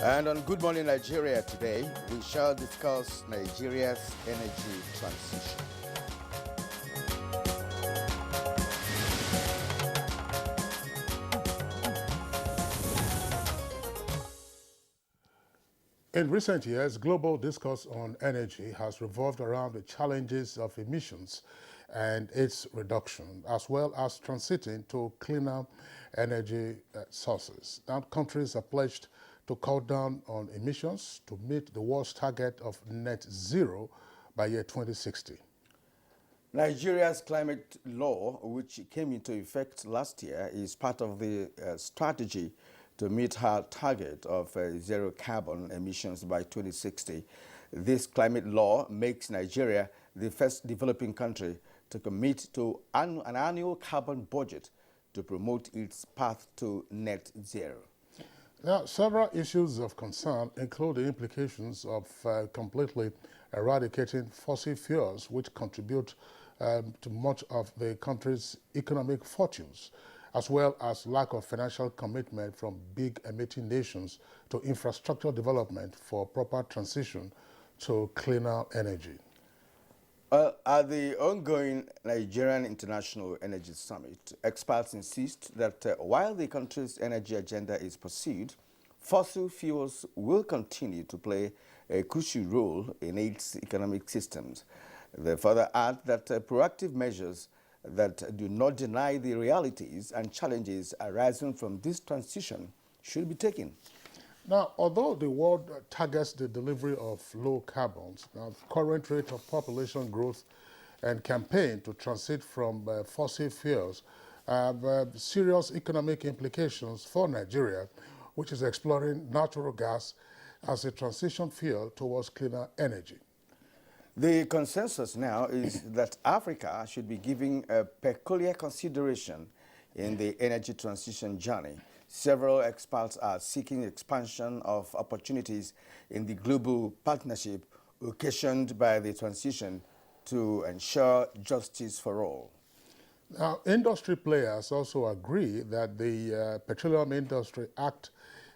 And on Good Morning Nigeria today, we shall discuss Nigeria's energy transition. In recent years, global discourse on energy has revolved around the challenges of emissions and its reduction, as well as transiting to cleaner energy sources. Now, countries are pledged to cut down on emissions to meet the world's target of net zero by year 2060. Nigeria's climate law, which came into effect last year, is part of the strategy to meet her target of zero carbon emissions by 2060. This climate law makes Nigeria the first developing country to commit to an annual carbon budget to promote its path to net zero. Now, several issues of concern include the implications of completely eradicating fossil fuels, which contribute to much of the country's economic fortunes, as well as lack of financial commitment from big emitting nations to infrastructure development for proper transition to cleaner energy. At the ongoing Nigerian International Energy Summit, experts insist that while the country's energy agenda is pursued, fossil fuels will continue to play a crucial role in its economic systems. They further add that proactive measures that do not deny the realities and challenges arising from this transition should be taken. Now, although the world targets the delivery of low carbons, now the current rate of population growth and campaign to transit from fossil fuels have serious economic implications for Nigeria, which is exploring natural gas as a transition fuel towards cleaner energy. The consensus now is that Africa should be given a peculiar consideration in the energy transition journey. Several experts are seeking expansion of opportunities in the global partnership occasioned by the transition to ensure justice for all. Now, industry players also agree that the Petroleum Industry Act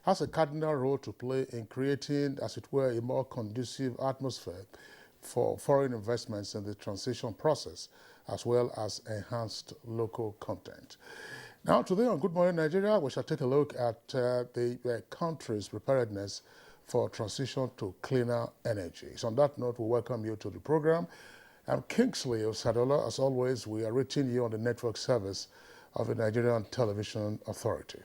has a cardinal role to play in creating, as it were, a more conducive atmosphere for foreign investments in the transition process, as well as enhanced local content. Now, today on Good Morning Nigeria, we shall take a look at the country's preparedness for transition to cleaner energy. So on that note, we welcome you to the program. I'm Kingsley Osadola. As always, we are reaching you on the network service of the Nigerian Television Authority.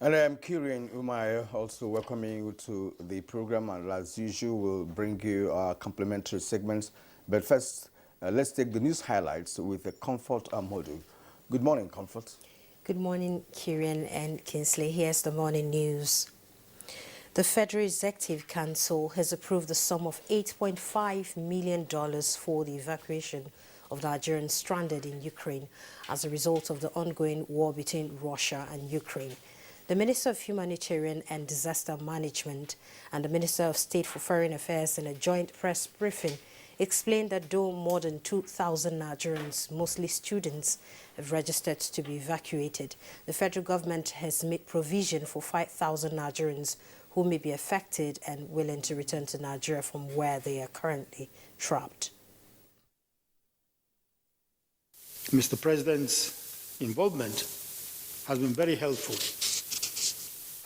And I'm Kirian Umayo, also welcoming you to the program, and as usual, we'll bring you our complimentary segments. But first, let's take the news highlights with Comfort Amodu. Good morning, Comfort. Good morning, Kirian and Kingsley. Here's the morning news. The Federal Executive Council has approved the sum of $8.5 million for the evacuation of Nigerians stranded in Ukraine as a result of the ongoing war between Russia and Ukraine. The Minister of Humanitarian and Disaster Management and the Minister of State for Foreign Affairs in a joint press briefing explained that though more than 2,000 Nigerians, mostly students, have registered to be evacuated, the federal government has made provision for 5,000 Nigerians who may be affected and willing to return to Nigeria from where they are currently trapped. Mr. President's involvement has been very helpful,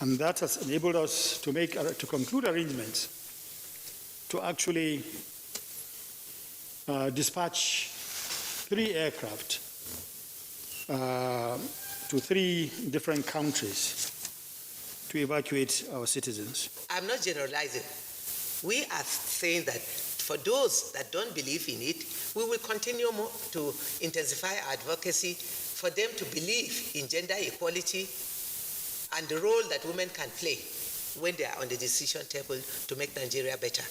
and that has enabled us to conclude arrangements to actually dispatch 3 aircraft to 3 different countries to evacuate our citizens. I'm not generalizing. We are saying that for those that don't believe in it, we will continue to intensify our advocacy for them to believe in gender equality and the role that women can play when they are on the decision table to make Nigeria better.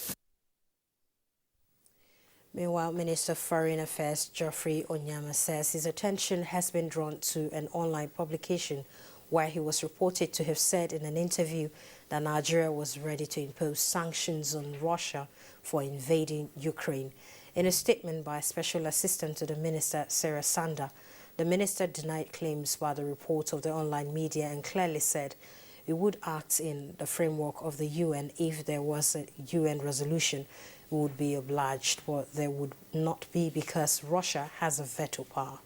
Meanwhile, Minister of Foreign Affairs Geoffrey Onyama says his attention has been drawn to an online publication where he was reported to have said in an interview that Nigeria was ready to impose sanctions on Russia for invading Ukraine. In a statement by Special Assistant to the Minister, Sarah Sanda, the minister denied claims by the report of the online media and clearly said we would act in the framework of the UN. If there was a UN resolution, we would be obliged, but there would not be because Russia has a veto power.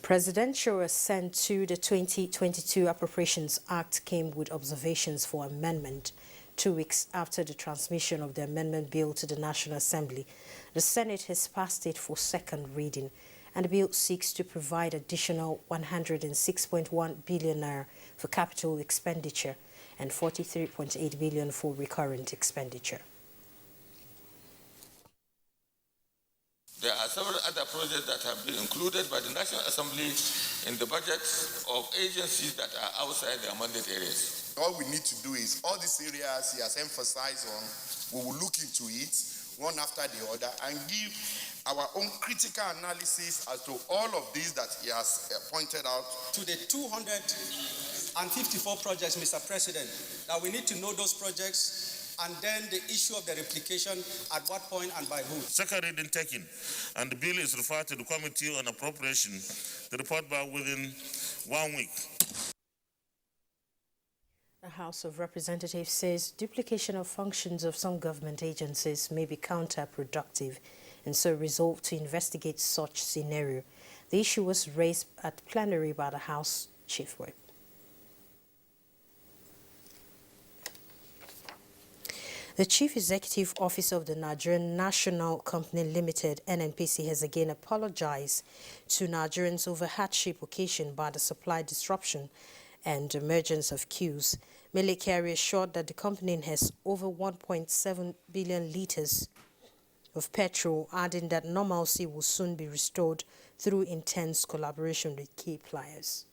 Presidential assent to the 2022 Appropriations Act came with observations for amendment 2 weeks after the transmission of the amendment bill to the National Assembly. The Senate has passed it for second reading, and the bill seeks to provide additional 106.1 billion naira for capital expenditure and 43.8 billion for recurrent expenditure. There are several other projects that have been included by the National Assembly in the budgets of agencies that are outside their mandate areas. All we need to do is, all these areas he has emphasized on, we will look into it one after the other and give our own critical analysis as to all of these that he has pointed out. To the 254 projects, Mr. President, that we need to know those projects, and then the issue of the replication, at what point and by who. Second reading taken, and the bill is referred to the Committee on Appropriation to report back within 1 week. The House of Representatives says duplication of functions of some government agencies may be counterproductive, and so resolved to investigate such scenario. The issue was raised at plenary by the House Chief Whip. The Chief Executive Officer of the Nigerian National Company Limited, NNPC, has again apologized to Nigerians over hardship occasioned by the supply disruption and emergence of queues. Mele Kyari assured that the company has over 1.7 billion litres of petrol, adding that normalcy will soon be restored through intense collaboration with key players.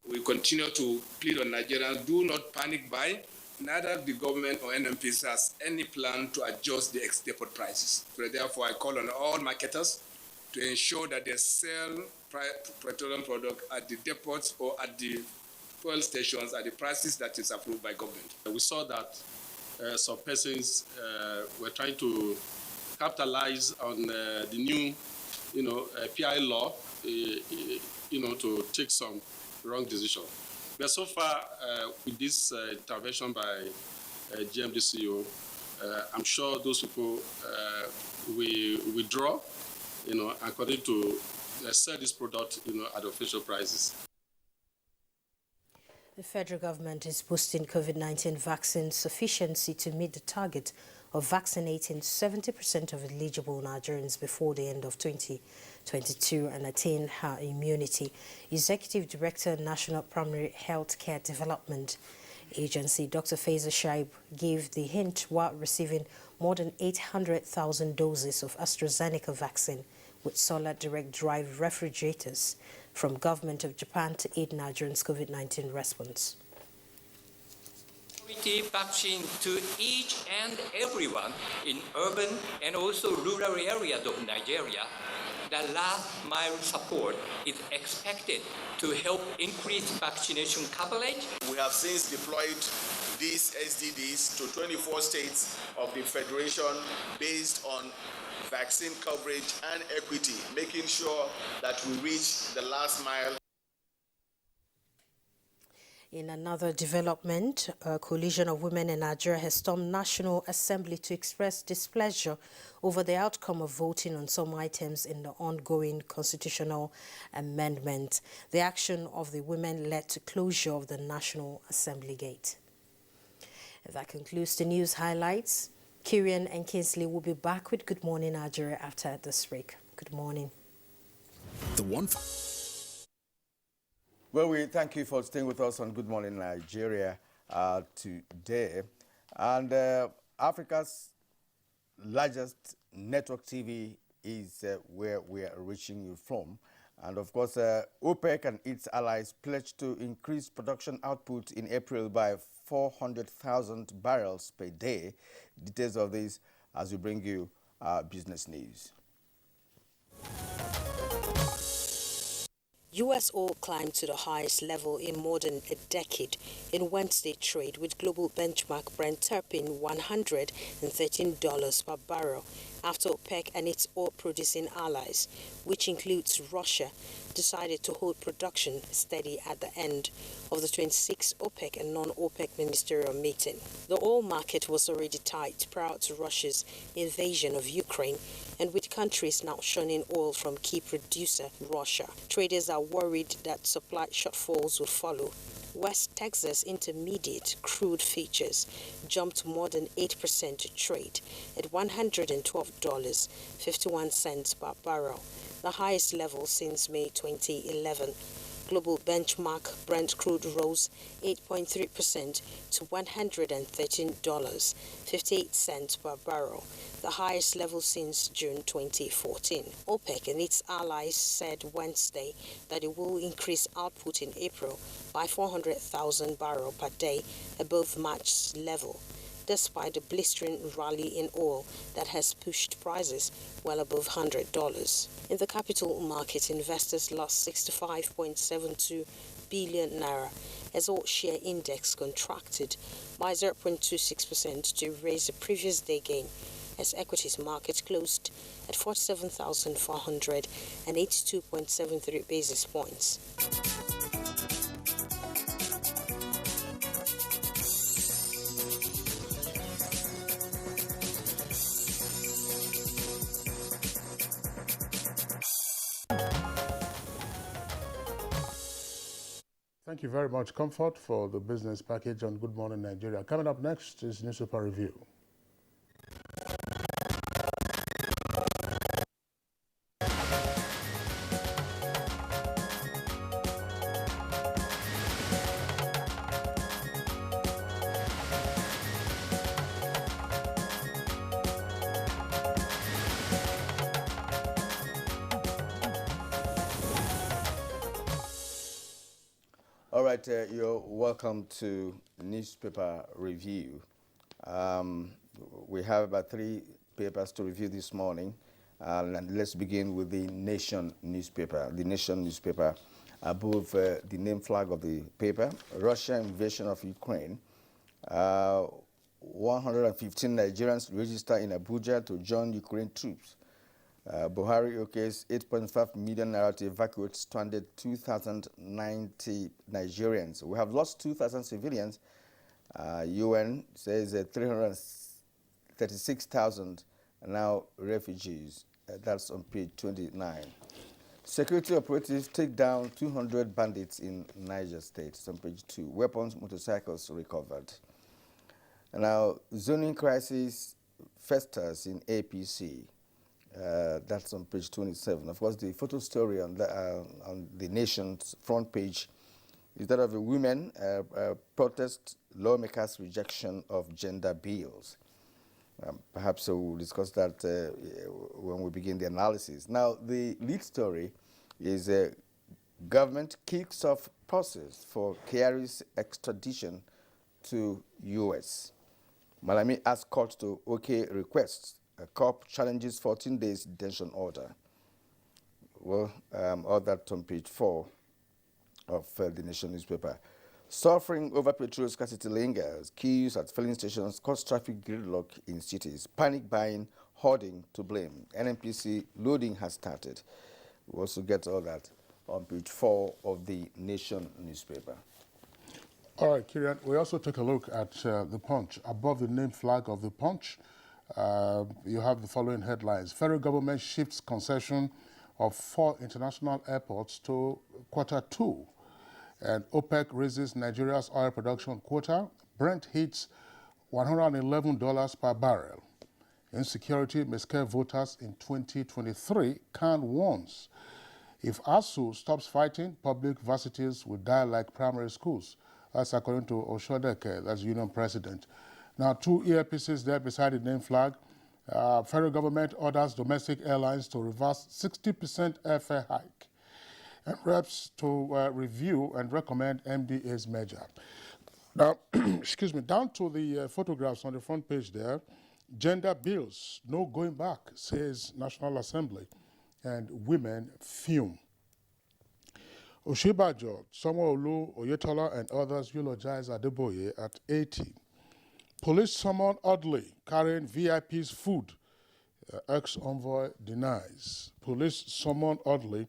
We continue to plead on Nigerians, do not panic buy. Neither the government or NNPC has any plan to adjust the ex-depot prices. So therefore, I call on all marketers to ensure that they sell petroleum product at the depots or at the fuel stations at the prices that is approved by government. We saw that some persons were trying to capitalize on the new, PI law, to take some wrong decision. But so far, with this intervention by GMD CEO, I'm sure those people will withdraw, according to sell this product, at official prices. The federal government is boosting COVID-19 vaccine sufficiency to meet the target of vaccinating 70% of eligible Nigerians before the end of 2022 and attain herd immunity. Executive Director, National Primary Healthcare Development Agency, Dr. Faiza Shaib, gave the hint while receiving more than 800,000 doses of AstraZeneca vaccine with solar direct drive refrigerators from Government of Japan to aid Nigerians' COVID-19 response. Vaccine to each and everyone in urban and also rural areas of Nigeria. The last mile support is expected to help increase vaccination coverage. We have since deployed these SDDs to 24 states of the Federation based on vaccine coverage and equity, making sure that we reach the last mile. In another development, a coalition of women in Nigeria has stormed National Assembly to express displeasure over the outcome of voting on some items in the ongoing constitutional amendment. The action of the women led to closure of the National Assembly gate. That concludes the news highlights. Kirian and Kinsley will be back with Good Morning Nigeria after this break. Good morning. Well, we thank you for staying with us on Good Morning Nigeria today. And Africa's largest network TV is where we are reaching you from. And of course, OPEC and its allies pledged to increase production output in April by 400,000 barrels per day. Details of this as we bring you business news. U.S. oil climbed to the highest level in more than a decade in Wednesday trade, with global benchmark Brent topping $113 per barrel after OPEC and its oil-producing allies, which includes Russia, decided to hold production steady at the end of the 26th OPEC and non-OPEC ministerial meeting. The oil market was already tight prior to Russia's invasion of Ukraine, and with countries now shunning oil from key producer Russia, traders are worried that supply shortfalls will follow. West Texas Intermediate crude futures jumped more than 8% to trade at $112.51 per barrel, the highest level since May 2011. Global benchmark Brent crude rose 8.3% to $113.58 per barrel, the highest level since June 2014. OPEC and its allies said Wednesday that it will increase output in April by 400,000 barrels per day above March's level, despite the blistering rally in oil that has pushed prices well above $100. In the capital market, investors lost 65.72 billion naira as oil share index contracted by 0.26% to raise the previous day gain, as equities market closed at 47,482.73 basis points. Thank you very much, Comfort, for the business package on Good Morning Nigeria. Coming up next is Newspaper Review. All right, you're welcome to Newspaper Review. We have about 3 papers to review this morning. And let's begin with the Nation newspaper. The Nation newspaper, above the name flag of the paper, Russia invasion of Ukraine. 115 Nigerians register in Abuja to join Ukraine troops. Buhari okays 8.5 million naira to evacuate stranded 2,090 Nigerians. We have lost 2,000 civilians. UN says 336,000 now refugees. That's on page 29. Security operatives take down 200 bandits in Niger State. It's on page 2. Weapons, motorcycles recovered. Now, zoning crisis festers in APC. That's on page 27. Of course, the photo story on the Nation's front page is that of a women protest lawmakers' rejection of gender bills. Perhaps we'll discuss that when we begin the analysis. Now, the lead story is government kicks off process for Kyari's extradition to U.S. Malami asks court to okay requests. A cop challenges 14 days detention order. Well, all that on page 4 of the Nation newspaper. Suffering over petrol scarcity lingers. Queues at filling stations cause traffic gridlock in cities. Panic buying, hoarding to blame. NNPC loading has started. We also get all that on page 4 of the Nation newspaper. All right, Kieran, we also take a look at the Punch. Above the name flag of the Punch, you have the following headlines. Federal government shifts concession of 4 international airports to Q2. And OPEC raises Nigeria's oil production quota. Brent hits $111 per barrel. Insecurity may scare voters in 2023. Khan warns. If ASU stops fighting, public varsities will die like primary schools. That's according to Oshodeke, that's union president. Now, 2 earpieces there beside the name flag. Federal government orders domestic airlines to reverse 60% airfare hike, and reps to review and recommend MDA's measure. Now, excuse me, down to the photographs on the front page there. Gender bills, no going back, says National Assembly, and women fume. Oshibajo, Sanwo-Olu, Oyetola, and others eulogize Adeboye at 80. Police summon Audley carrying VIP's food. Ex-envoy denies. Police summon Audley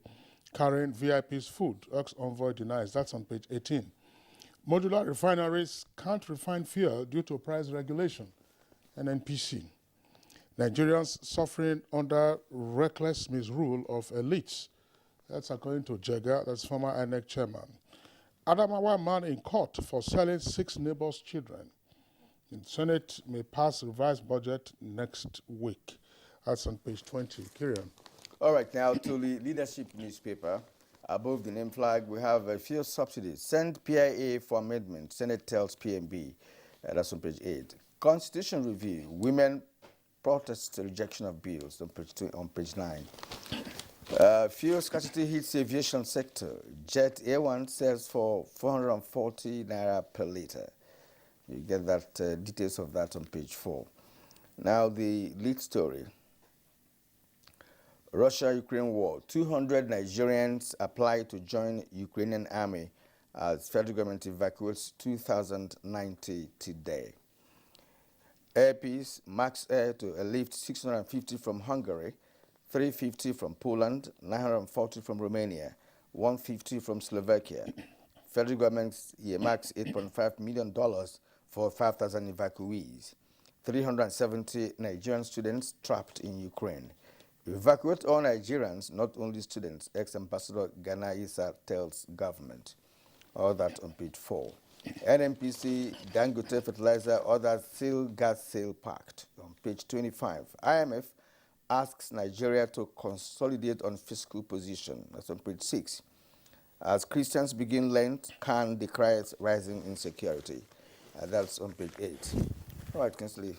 carrying VIP's food. Ex-envoy denies. That's on page 18. Modular refineries can't refine fuel due to price regulation. NNPC. Nigerians suffering under reckless misrule of elites. That's according to Jega, that's former INEC chairman. Adamawa man in court for selling 6 neighbors' children. The Senate may pass revised budget next week. That's on page 20. Kirian. All right, now to the leadership newspaper. Above the name flag, we have a few subsidies. Send PIA for amendment. Senate tells PMB. That's on page 8. Constitution review. Women protest rejection of bills on page 9. Fuel scarcity hits aviation sector. Jet A1 sells for 440 naira per liter. You get that details of that on page 4. Now the lead story. Russia-Ukraine war. 200 Nigerians apply to join Ukrainian army as federal government evacuates 2,090 today. Air Peace, Max Air to airlift 650 from Hungary, 350 from Poland, 940 from Romania, 150 from Slovakia. Federal government earmarks $8.5 million for 5,000 evacuees. 370 Nigerian students trapped in Ukraine. Evacuate all Nigerians, not only students, ex-ambassador Ghana Issa tells government. All that on page 4. NNPC, Dangote Fertilizer, others seal gas sale pact. On page 25. IMF asks Nigeria to consolidate on fiscal position. That's on page 6. As Christians begin Lent, Khan decries rising insecurity. That's on page 8. All right, Kinsley.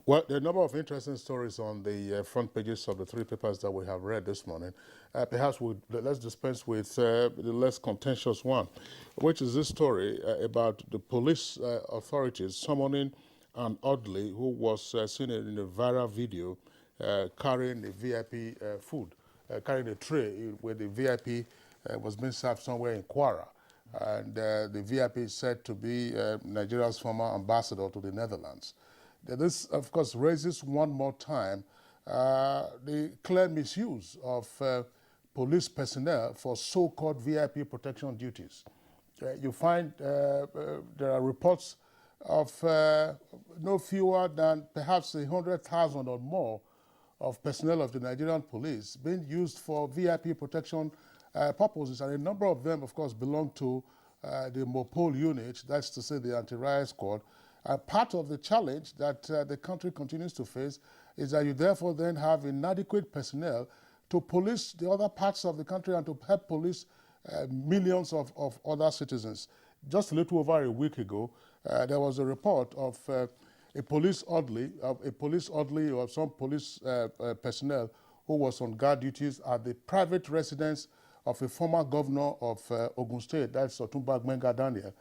Well, there are a number of interesting stories on the front pages of the 3 papers that we have read this morning. Perhaps let's dispense with the less contentious one, which is this story about the police authorities summoning an Audley who was seen in a viral video carrying the VIP food, carrying a tray where the VIP was being served somewhere in Kwara. And the VIP is said to be Nigeria's former ambassador to the Netherlands. This, of course, raises one more time the clear misuse of police personnel for so-called VIP protection duties. You find there are reports of no fewer than perhaps 100,000 or more of personnel of the Nigerian police being used for VIP protection purposes, and a number of them, of course, belong to the MOPOL unit, that's to say the anti-riot squad. Part of the challenge that the country continues to face is that you therefore then have inadequate personnel to police the other parts of the country and to help police millions of other citizens. Just a little over a week ago, there was a report of a police orderly or some police personnel who was on guard duties at the private residence of a former governor of Ogun State, that's Otumba Gbenga Daniel,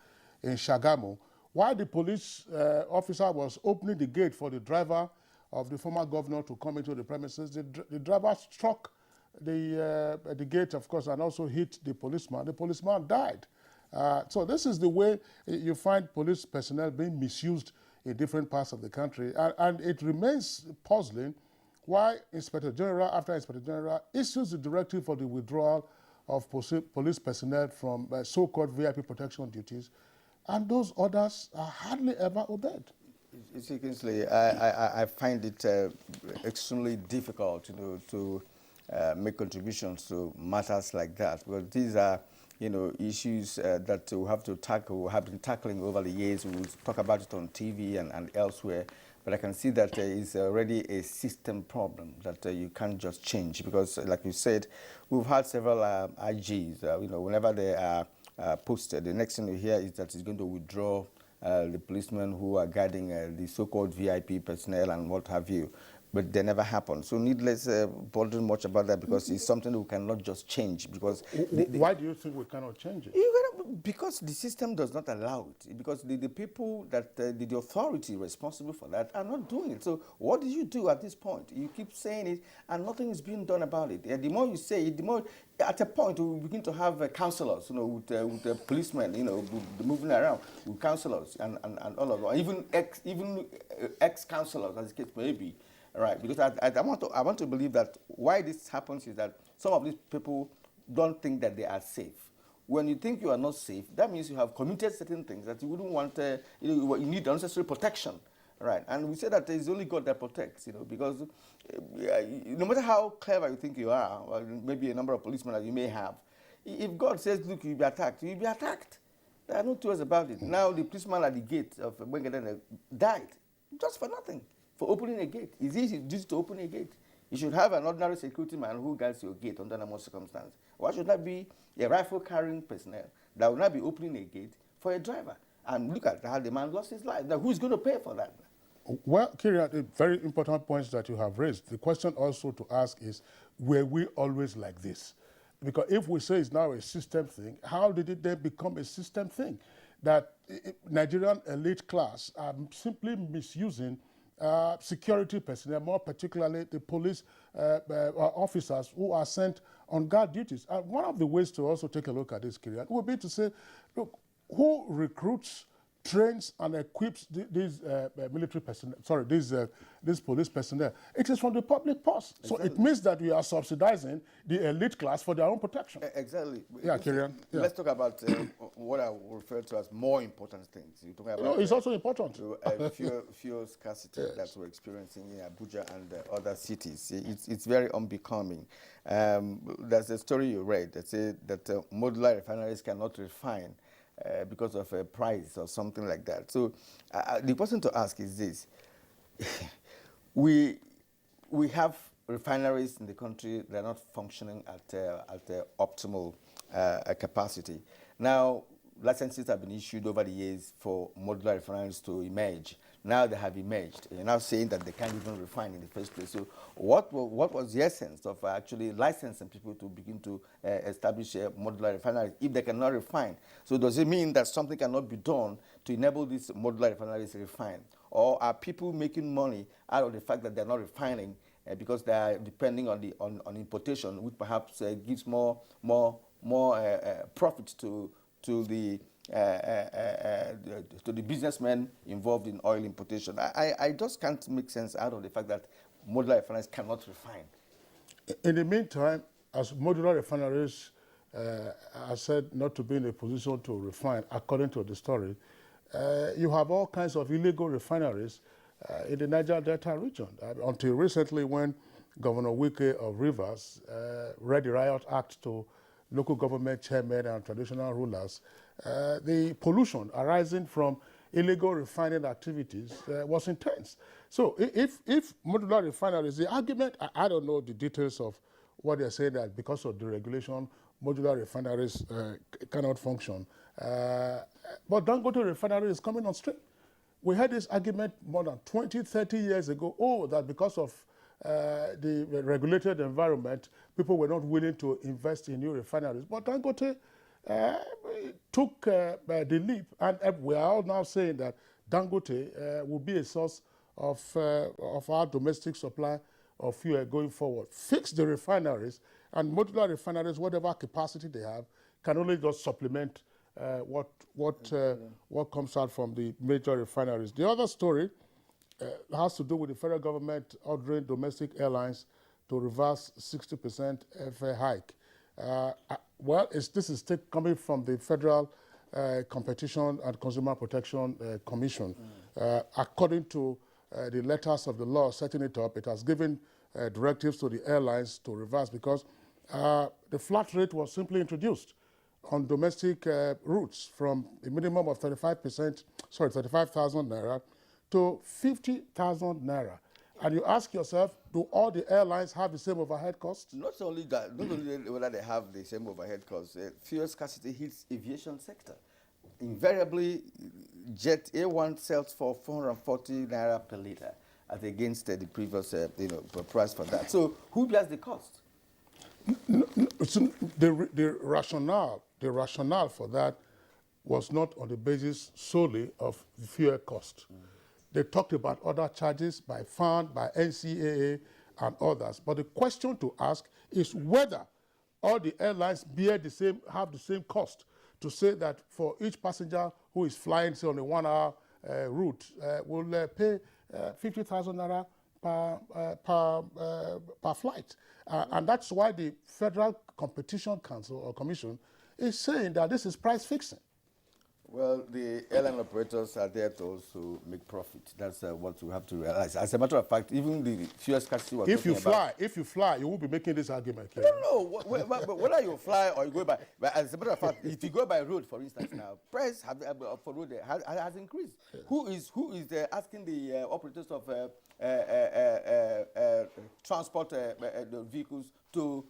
in Shagamu. While the police officer was opening the gate for the driver of the former governor to come into the premises, the driver struck the gate, of course, and also hit the policeman. The policeman died. So this is the way you find police personnel being misused in different parts of the country. And it remains puzzling why Inspector General, after Inspector General, issues the directive for the withdrawal of police personnel from so-called VIP protection duties, and those orders are hardly ever obeyed. You see, Kingsley, I find it extremely difficult, to make contributions to matters like that. Because these are, issues that we have to tackle, we have been tackling over the years. We will talk about it on TV and elsewhere. But I can see that there is already a system problem that you can't just change. Because, like you said, we've had several IGs, whenever they are posted, the next thing you hear is that it's going to withdraw the policemen who are guarding the so-called VIP personnel and what have you. but they never happen. So needless bothering much about that, because it's something we cannot just change. Because why do you think we cannot change it? because the system does not allow it. Because the people that the authority responsible for that are not doing it. So what do you do at this point? You keep saying it, and nothing is being done about it. The more you say it, the more at a point we begin to have councillors, with policemen, moving around with councillors and all of that, even ex councillors, as the case may be. Right, because I want to believe that why this happens is that some of these people don't think that they are safe. When you think you are not safe, that means you have committed certain things that you wouldn't want. You need unnecessary protection, right? And we say that it's only God that protects, because no matter how clever you think you are, or maybe a number of policemen that you may have, if God says, "Look, you'll be attacked," you'll be attacked. There are no two ways about it. Now the policeman at the gate of Bengalen died just for nothing. For opening a gate. It's easy just to open a gate. You should have an ordinary security man who guards your gate under normal circumstances. Why should that be a rifle-carrying personnel that will not be opening a gate for a driver? And look at how the man lost his life. Now, who's going to pay for that? Well, Kyrian, very important points that you have raised. The question also to ask is, were we always like this? Because if we say it's now a system thing, how did it then become a system thing? That Nigerian elite class are simply misusing security personnel, more particularly the police officers who are sent on guard duties. And one of the ways to also take a look at this, Kyrian, would be to say, look, who recruits, trains, and equips these military personnel, sorry, these police personnel? It is from the public purse. Exactly. So it means that we are subsidizing the elite class for their own protection. Exactly. Yeah, Kyrian. Yeah. Let's talk about what I refer to as more important things. You talk about it's also important. Fuel scarcity that we're experiencing in Abuja and other cities. It's very unbecoming. There's a story you read that said that modular refineries cannot refine because of a price or something like that. So the question to ask is this. we have refineries in the country that are not functioning at optimal capacity. Now, licenses have been issued over the years for modular refineries to emerge. Now they have emerged. You're now saying that they can't even refine in the first place. So what was the essence of actually licensing people to begin to establish modular refineries if they cannot refine? So does it mean that something cannot be done to enable these modular refineries to refine? Or are people making money out of the fact that they're not refining because they are depending on importation, which perhaps gives more profit to the businessmen involved in oil importation? I just can't make sense out of the fact that modular refineries cannot refine. In the meantime, as modular refineries are said not to be in a position to refine, according to the story, you have all kinds of illegal refineries in the Niger Delta region. Until recently, when Governor Wike of Rivers read the Riot Act to local government chairmen and traditional rulers, the pollution arising from illegal refining activities was intense. So if modular refineries, the argument, I don't know the details of what they're saying, that because of the regulation, modular refineries cannot function. But Dangote refinery is coming on stream. We had this argument more than 20, 30 years ago, that because of the regulated environment, people were not willing to invest in new refineries. But Dangote took the leap, and we are all now saying that Dangote will be a source of our domestic supply of fuel going forward. Fix the refineries, and modular refineries, whatever capacity they have, can only just supplement what comes out from the major refineries. The other story has to do with the federal government ordering domestic airlines to reverse 60% fare hike. Well, this is coming from the Federal Competition and Consumer Protection Commission. According to the letters of the law setting it up, it has given directives to the airlines to reverse, because the flat rate was simply introduced on domestic routes from a minimum of 35,000 naira to 50,000 naira. And you ask yourself, do all the airlines have the same overhead costs? Not only that, not only whether they have the same overhead costs, fuel scarcity hits aviation sector. Invariably, Jet A1 sells for 440 naira per liter. as against the previous price for that. So who bears the cost? So the rationale for that was not on the basis solely of the fuel cost. They talked about other charges by FAN, by NCAA, and others. But the question to ask is whether all the airlines have the same cost, to say that for each passenger who is flying, say, on a 1 hour route, will pay 50,000 naira per flight. And that's why the Federal Competition Council or Commission is saying that this is price fixing. Well, the airline operators are there to also make profit. That's what we have to realize. As a matter of fact, even the fuel scarcity was If you fly, you won't be making this argument. No. Whether you fly or you go by, but as a matter of fact, if you go by road, for instance, now price for road has increased. Yeah. Who is asking the operators of transport vehicles to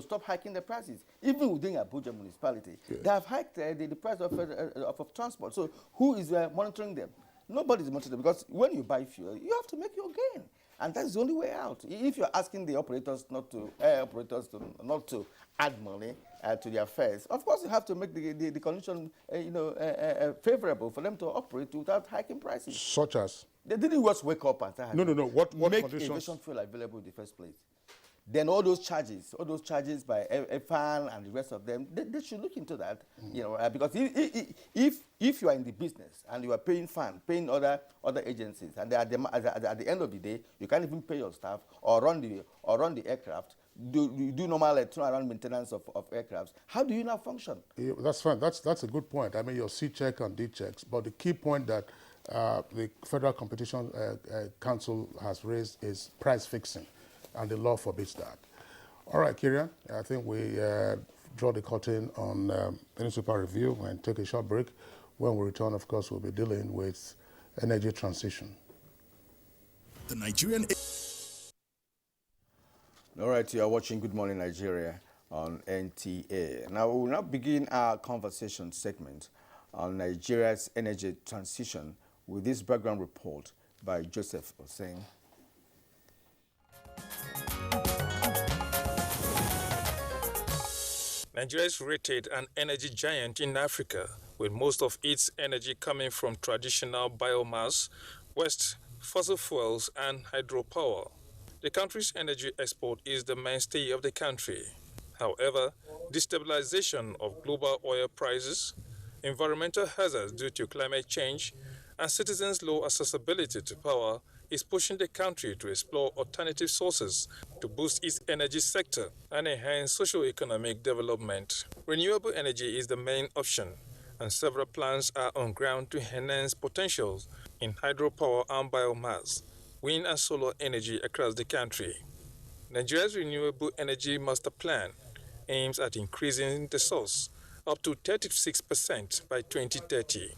stop hiking the prices? Even within Abuja municipality, they have hiked the price of transport. So who is monitoring them? Nobody is monitoring them, because when you buy fuel, you have to make your gain, and that's the only way out. If you're asking the operators not to add money to their fares, of course you have to make the condition favorable for them to operate without hiking prices. Such as? They didn't just wake up and start No. What make conditions? aviation fuel available in the first place. Then all those charges by FAN and the rest of them, they should look into that, because if you are in the business and you are paying FAN, paying other agencies, and at the end of the day, you can't even pay your staff or run the aircraft, do normal turnaround maintenance of aircrafts, how do you now function? Yeah, that's fine. That's a good point. I mean, your C check and D checks, but the key point that the Federal Competition Council has raised is price fixing, and the law forbids that. All right, Kieran, I think we draw the curtain on the newspaper review and take a short break. When we return, of course, we'll be dealing with energy transition. The Nigerian... All right, you are watching Good Morning Nigeria on NTA. Now, we will now begin our conversation segment on Nigeria's energy transition with this background report by Joseph Oseng. Nigeria is rated an energy giant in Africa, with most of its energy coming from traditional biomass, waste, fossil fuels, and hydropower. The country's energy export is the mainstay of the country. However, destabilization of global oil prices, environmental hazards due to climate change, and citizens' low accessibility to power is pushing the country to explore alternative sources to boost its energy sector and enhance socio-economic development. Renewable energy is the main option, and several plans are on ground to enhance potentials in hydropower and biomass, wind and solar energy across the country. Nigeria's Renewable Energy Master Plan aims at increasing the source up to 36% by 2030.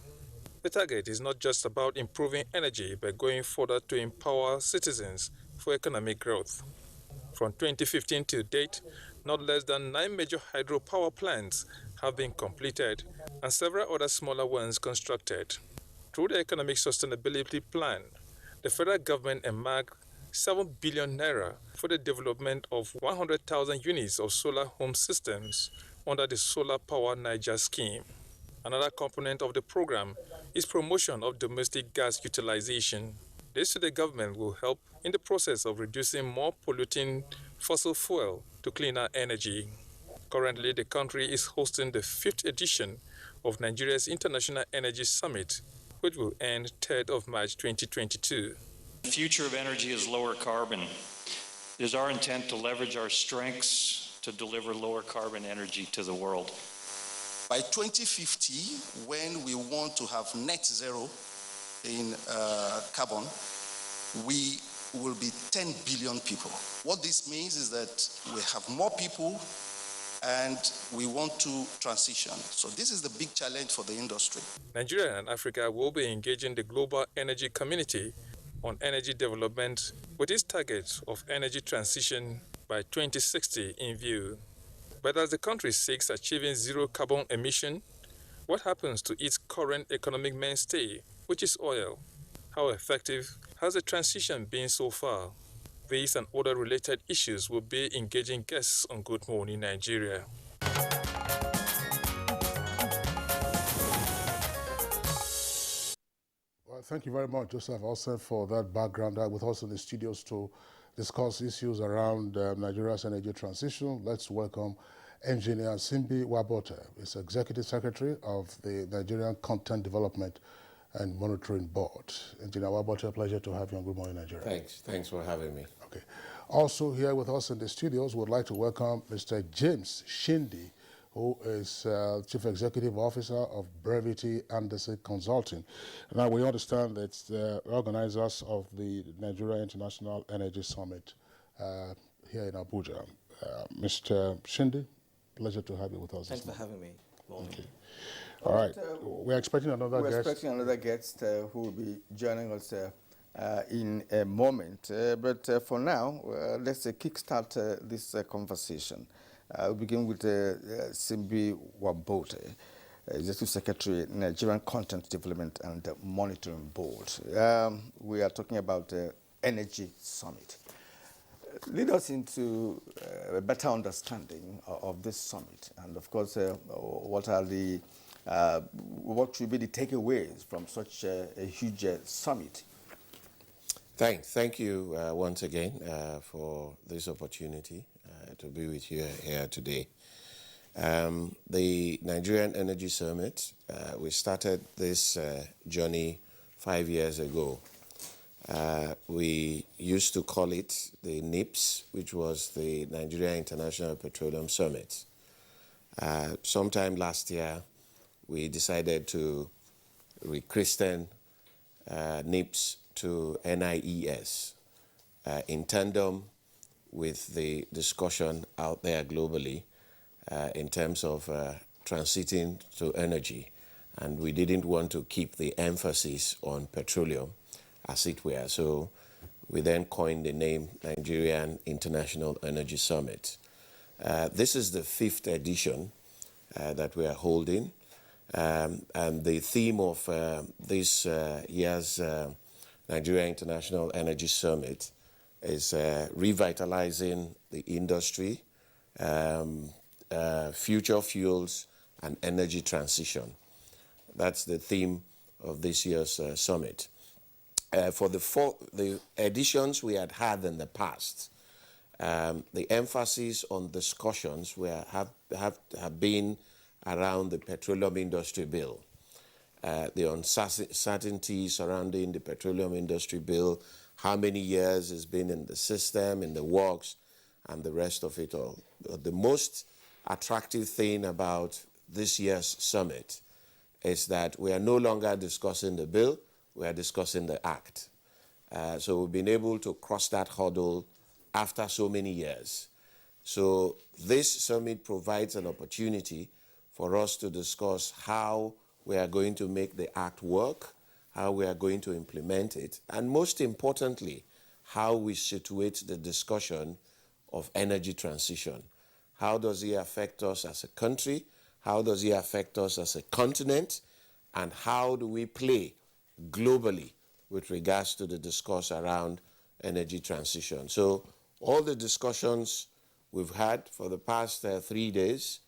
The target is not just about improving energy, but going further to empower citizens for economic growth. From 2015 to date, not less than 9 major hydropower plants have been completed and several other smaller ones constructed. Through the Economic Sustainability Plan, the federal government earmarked 7 billion naira for the development of 100,000 units of solar home systems under the Solar Power Niger scheme. Another component of the program is promotion of domestic gas utilization. This to the government will help in the process of reducing more polluting fossil fuel to cleaner energy. Currently, the country is hosting the 5th edition of Nigeria's International Energy Summit, which will end 3rd of March 2022. The future of energy is lower carbon. It is our intent to leverage our strengths to deliver lower carbon energy to the world. By 2050, when we want to have net zero in carbon, we will be 10 billion people. What this means is that we have more people and we want to transition. So this is the big challenge for the industry. Nigeria and Africa will be engaging the global energy community on energy development with its target of energy transition by 2060 in view. But as the country seeks achieving zero carbon emission, what happens to its current economic mainstay, which is oil? How effective has the transition been so far? These and other related issues will be engaging guests on Good Morning Nigeria. Well, thank you very much, Joseph Olsen, for that background. With us in the studios to discuss issues around Nigeria's energy transition, let's welcome Engineer Simbi Wabote. He's Executive Secretary of the Nigerian Content Development and Monitoring Board. Engineer Wabote, a pleasure to have you on Good Morning Nigeria. Thanks for having me. Okay. Also here with us in the studios, we'd like to welcome Mr. James Shindi, who is Chief Executive Officer of Brevity Anderson Consulting. Now, we understand that the organizers of the Nigeria International Energy Summit here in Abuja. Mr. Shindi, pleasure to have you with us. Thanks for having me. Okay. All right. We're expecting another guest. We're expecting another guest who will be joining us in a moment. But for now, let's kickstart this conversation. We'll begin with Simbi Wabote, Executive Secretary, Nigerian Content Development and Monitoring Board. We are talking about the Energy Summit. Lead us into a better understanding of this summit, and of course, what should be the takeaways from such a huge summit? Thank you once again for this opportunity to be with you here today. The Nigerian Energy Summit, we started this journey 5 years ago. We used to call it the NIPS, which was the Nigeria International Petroleum Summit. Sometime last year, we decided to rechristen NIPS to NIES in tandem with the discussion out there globally in terms of transiting to energy. And we didn't want to keep the emphasis on petroleum, as it were. So we then coined the name Nigerian International Energy Summit. This is the 5th edition that we are holding. And the theme of this year's Nigeria International Energy Summit is revitalizing the industry, future fuels, and energy transition. That's the theme of this year's summit. For the editions we had in the past, the emphasis on discussions have been around the petroleum industry bill, the uncertainty surrounding the petroleum industry bill, how many years it's been in the system, in the works, and the rest of it all. The most attractive thing about this year's summit is that we are no longer discussing the bill, we are discussing the act. So we've been able to cross that hurdle after so many years. So this summit provides an opportunity for us to discuss how we are going to make the act work, how we are going to implement it, and most importantly, how we situate the discussion of energy transition. How does it affect us as a country? How does it affect us as a continent? And how do we play globally with regards to the discourse around energy transition? So all the discussions we've had for the past 3 days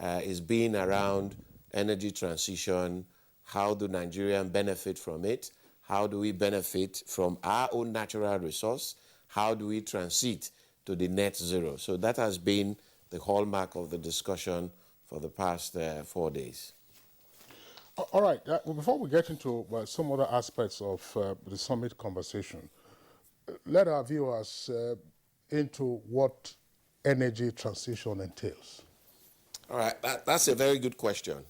is being around energy transition. How do Nigerians benefit from it? How do we benefit from our own natural resource? How do we transit to the net zero? So that has been the hallmark of the discussion for the past 4 days. All right. Before we get into some other aspects of the summit conversation, let our viewers into what energy transition entails. All right. That's a very good question.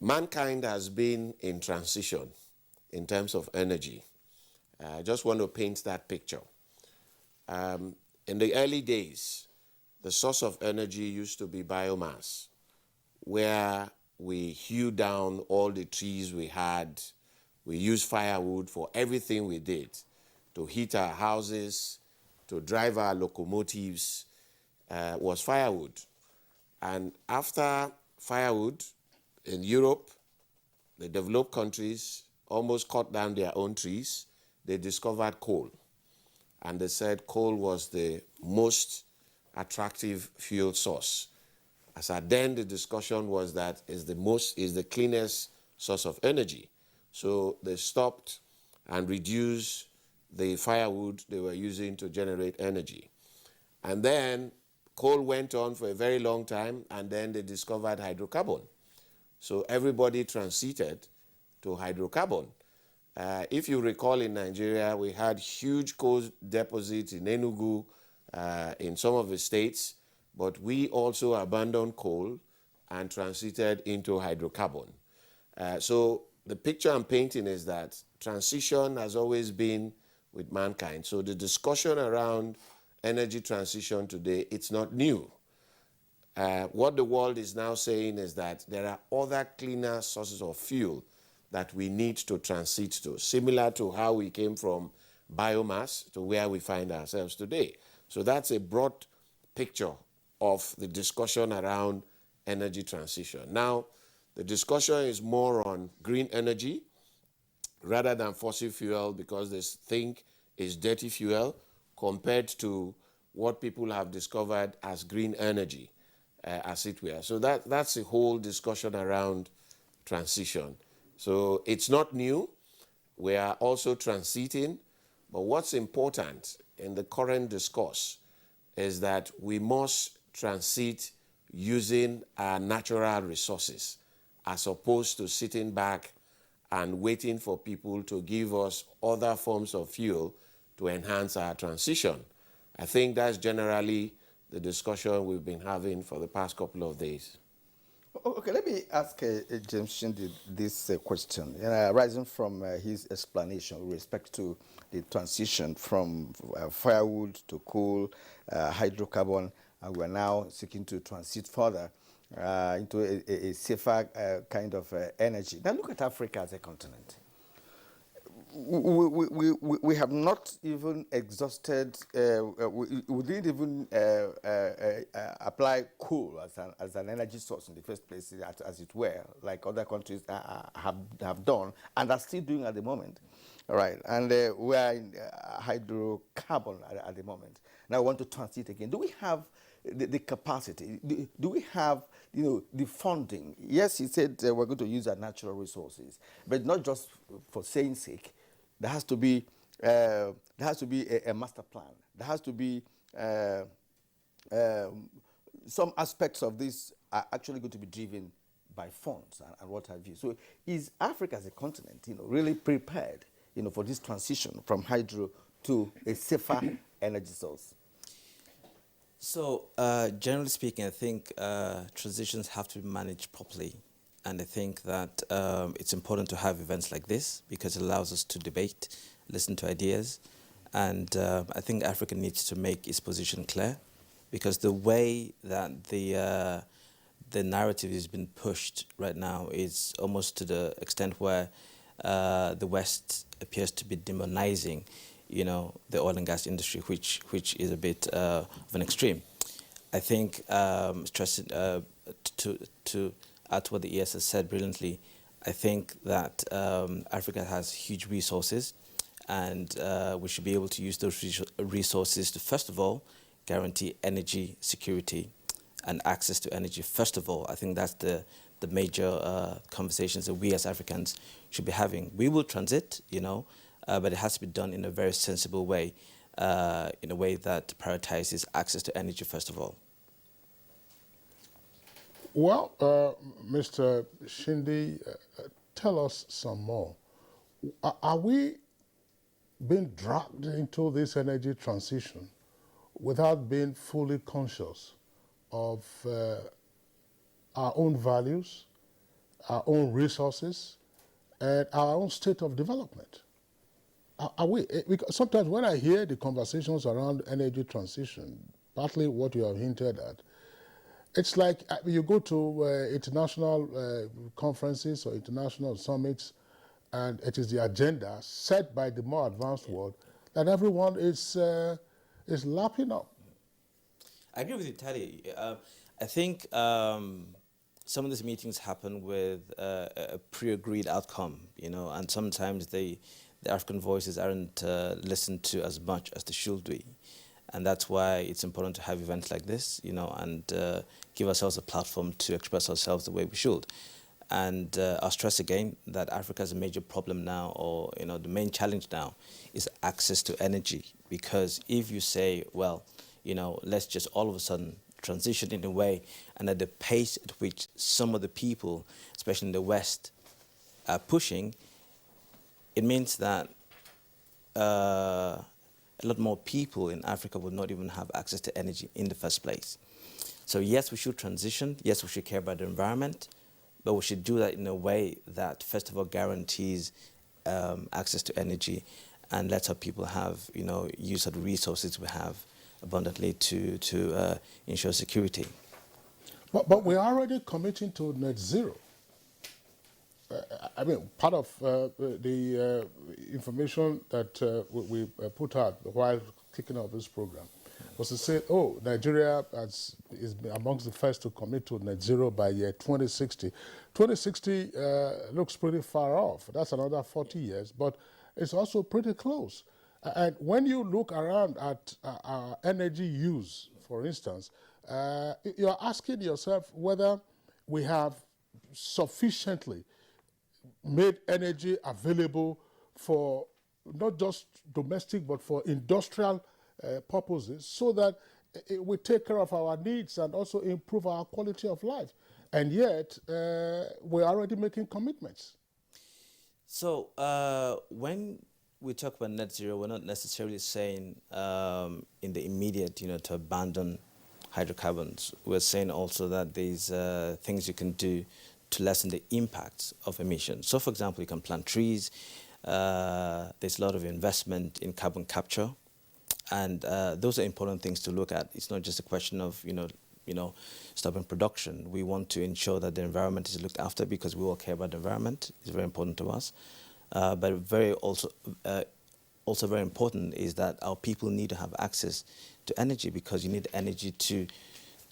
Mankind has been in transition in terms of energy. I just want to paint that picture. In the early days, the source of energy used to be biomass, where we hew down all the trees we had. We used firewood for everything we did, to heat our houses, to drive our locomotives, was firewood. And after firewood, in Europe, the developed countries, almost cut down their own trees, they discovered coal. And they said coal was the most attractive fuel source. As at then, the discussion was that is the cleanest source of energy. So they stopped and reduced the firewood they were using to generate energy. And then coal went on for a very long time, and then they discovered hydrocarbon. So everybody transited to hydrocarbon. If you recall, in Nigeria, we had huge coal deposits in Enugu, in some of the states, but we also abandoned coal and transited into hydrocarbon. So the picture I'm painting is that transition has always been with mankind. So the discussion around energy transition today, it's not new. What the world is now saying is that there are other cleaner sources of fuel that we need to transit to, similar to how we came from biomass to where we find ourselves today. So that's a broad picture of the discussion around energy transition. Now, the discussion is more on green energy rather than fossil fuel, because they think it's dirty fuel compared to what people have discovered as green energy, as it were. So that's the whole discussion around transition. So it's not new. We are also transiting. But what's important in the current discourse is that we must transit using our natural resources as opposed to sitting back and waiting for people to give us other forms of fuel to enhance our transition. I think that's generally the discussion we've been having for the past couple of days. Okay, let me ask James Shindi this question, rising from his explanation with respect to the transition from firewood to coal, hydrocarbon, and we're now seeking to transit further into a safer kind of energy. Now look at Africa as a continent. We have not even exhausted, we didn't even apply coal as an energy source in the first place, as it were, like other countries have done and are still doing at the moment. All right, and we are in hydrocarbon at the moment. Now we want to transit again. Do we have the capacity? Do we have, the funding? Yes, he said we're going to use our natural resources, but not just for saying sake. There has to be a master plan. There has to be some aspects of this are actually going to be driven by funds and what have you. So is Africa as a continent, really prepared, for this transition from hydro to a safer energy source? So generally speaking, I think transitions have to be managed properly. And I think that it's important to have events like this because it allows us to debate, listen to ideas. And I think Africa needs to make its position clear, because the way that the narrative has been pushed right now is almost to the extent where the West appears to be demonizing, the oil and gas industry, which is a bit of an extreme. I think stressing to add to what the ES has said brilliantly, I think that Africa has huge resources, and we should be able to use those resources to, first of all, guarantee energy security and access to energy. First of all, I think that's the major conversations that we as Africans should be having. We will transit, but it has to be done in a very sensible way, in a way that prioritizes access to energy, first of all. Well, Mr. Shindi, tell us some more. Are we being dragged into this energy transition without being fully conscious of our own values, our own resources, and our own state of development? Are we? Because sometimes when I hear the conversations around energy transition, partly what you have hinted at, it's like you go to international conferences or international summits, and it is the agenda set by the more advanced world that everyone is lapping up. I agree with you, Tali. I think some of these meetings happen with a pre-agreed outcome, and sometimes the African voices aren't listened to as much as they should be. And that's why it's important to have events like this, and give ourselves a platform to express ourselves the way we should. And I'll stress again that Africa has a major problem now, or the main challenge now is access to energy. Because if you say, well, let's just all of a sudden transition in a way, and at the pace at which some of the people, especially in the West, are pushing, it means that a lot more people in Africa would not even have access to energy in the first place. So yes, we should transition. Yes, we should care about the environment, but we should do that in a way that, first of all, guarantees access to energy, and lets our people have, use of the resources we have abundantly to ensure security. But we're already committing to net zero. I mean, part of the information that we put out while kicking off this program was to say, oh, Nigeria is amongst the first to commit to net zero by year 2060. 2060 looks pretty far off. That's another 40 years, but it's also pretty close. And when you look around at our energy use, for instance, you're asking yourself whether we have sufficiently made energy available for not just domestic but for industrial purposes, so that we take care of our needs and also improve our quality of life. And yet, we're already making commitments. So when we talk about net zero, we're not necessarily saying in the immediate, to abandon hydrocarbons. We're saying also that there's things you can do to lessen the impacts of emissions. So, for example, you can plant trees. There's a lot of investment in carbon capture, and those are important things to look at. It's not just a question of stopping production. We want to ensure that the environment is looked after, because we all care about the environment. It's very important to us. But also very important is that our people need to have access to energy, because you need energy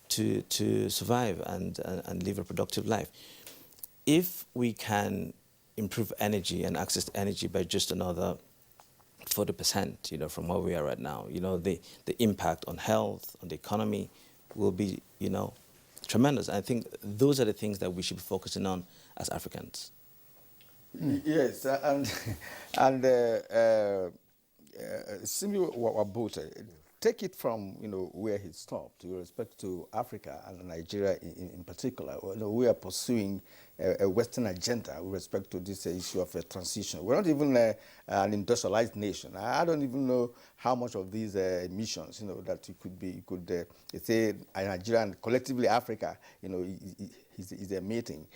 to survive and live a productive life. If we can improve energy and access to energy by just another 40%, from where we are right now, the impact on health, on the economy will be, tremendous. I think those are the things that we should be focusing on as Africans. Yes, and Simi Wabuta, take it from where he stopped with respect to Africa and Nigeria in particular. We are pursuing a Western agenda with respect to this issue of a transition. We're not even an industrialized nation. I don't even know how much of these emissions that you could say Nigeria and collectively Africa is emitting.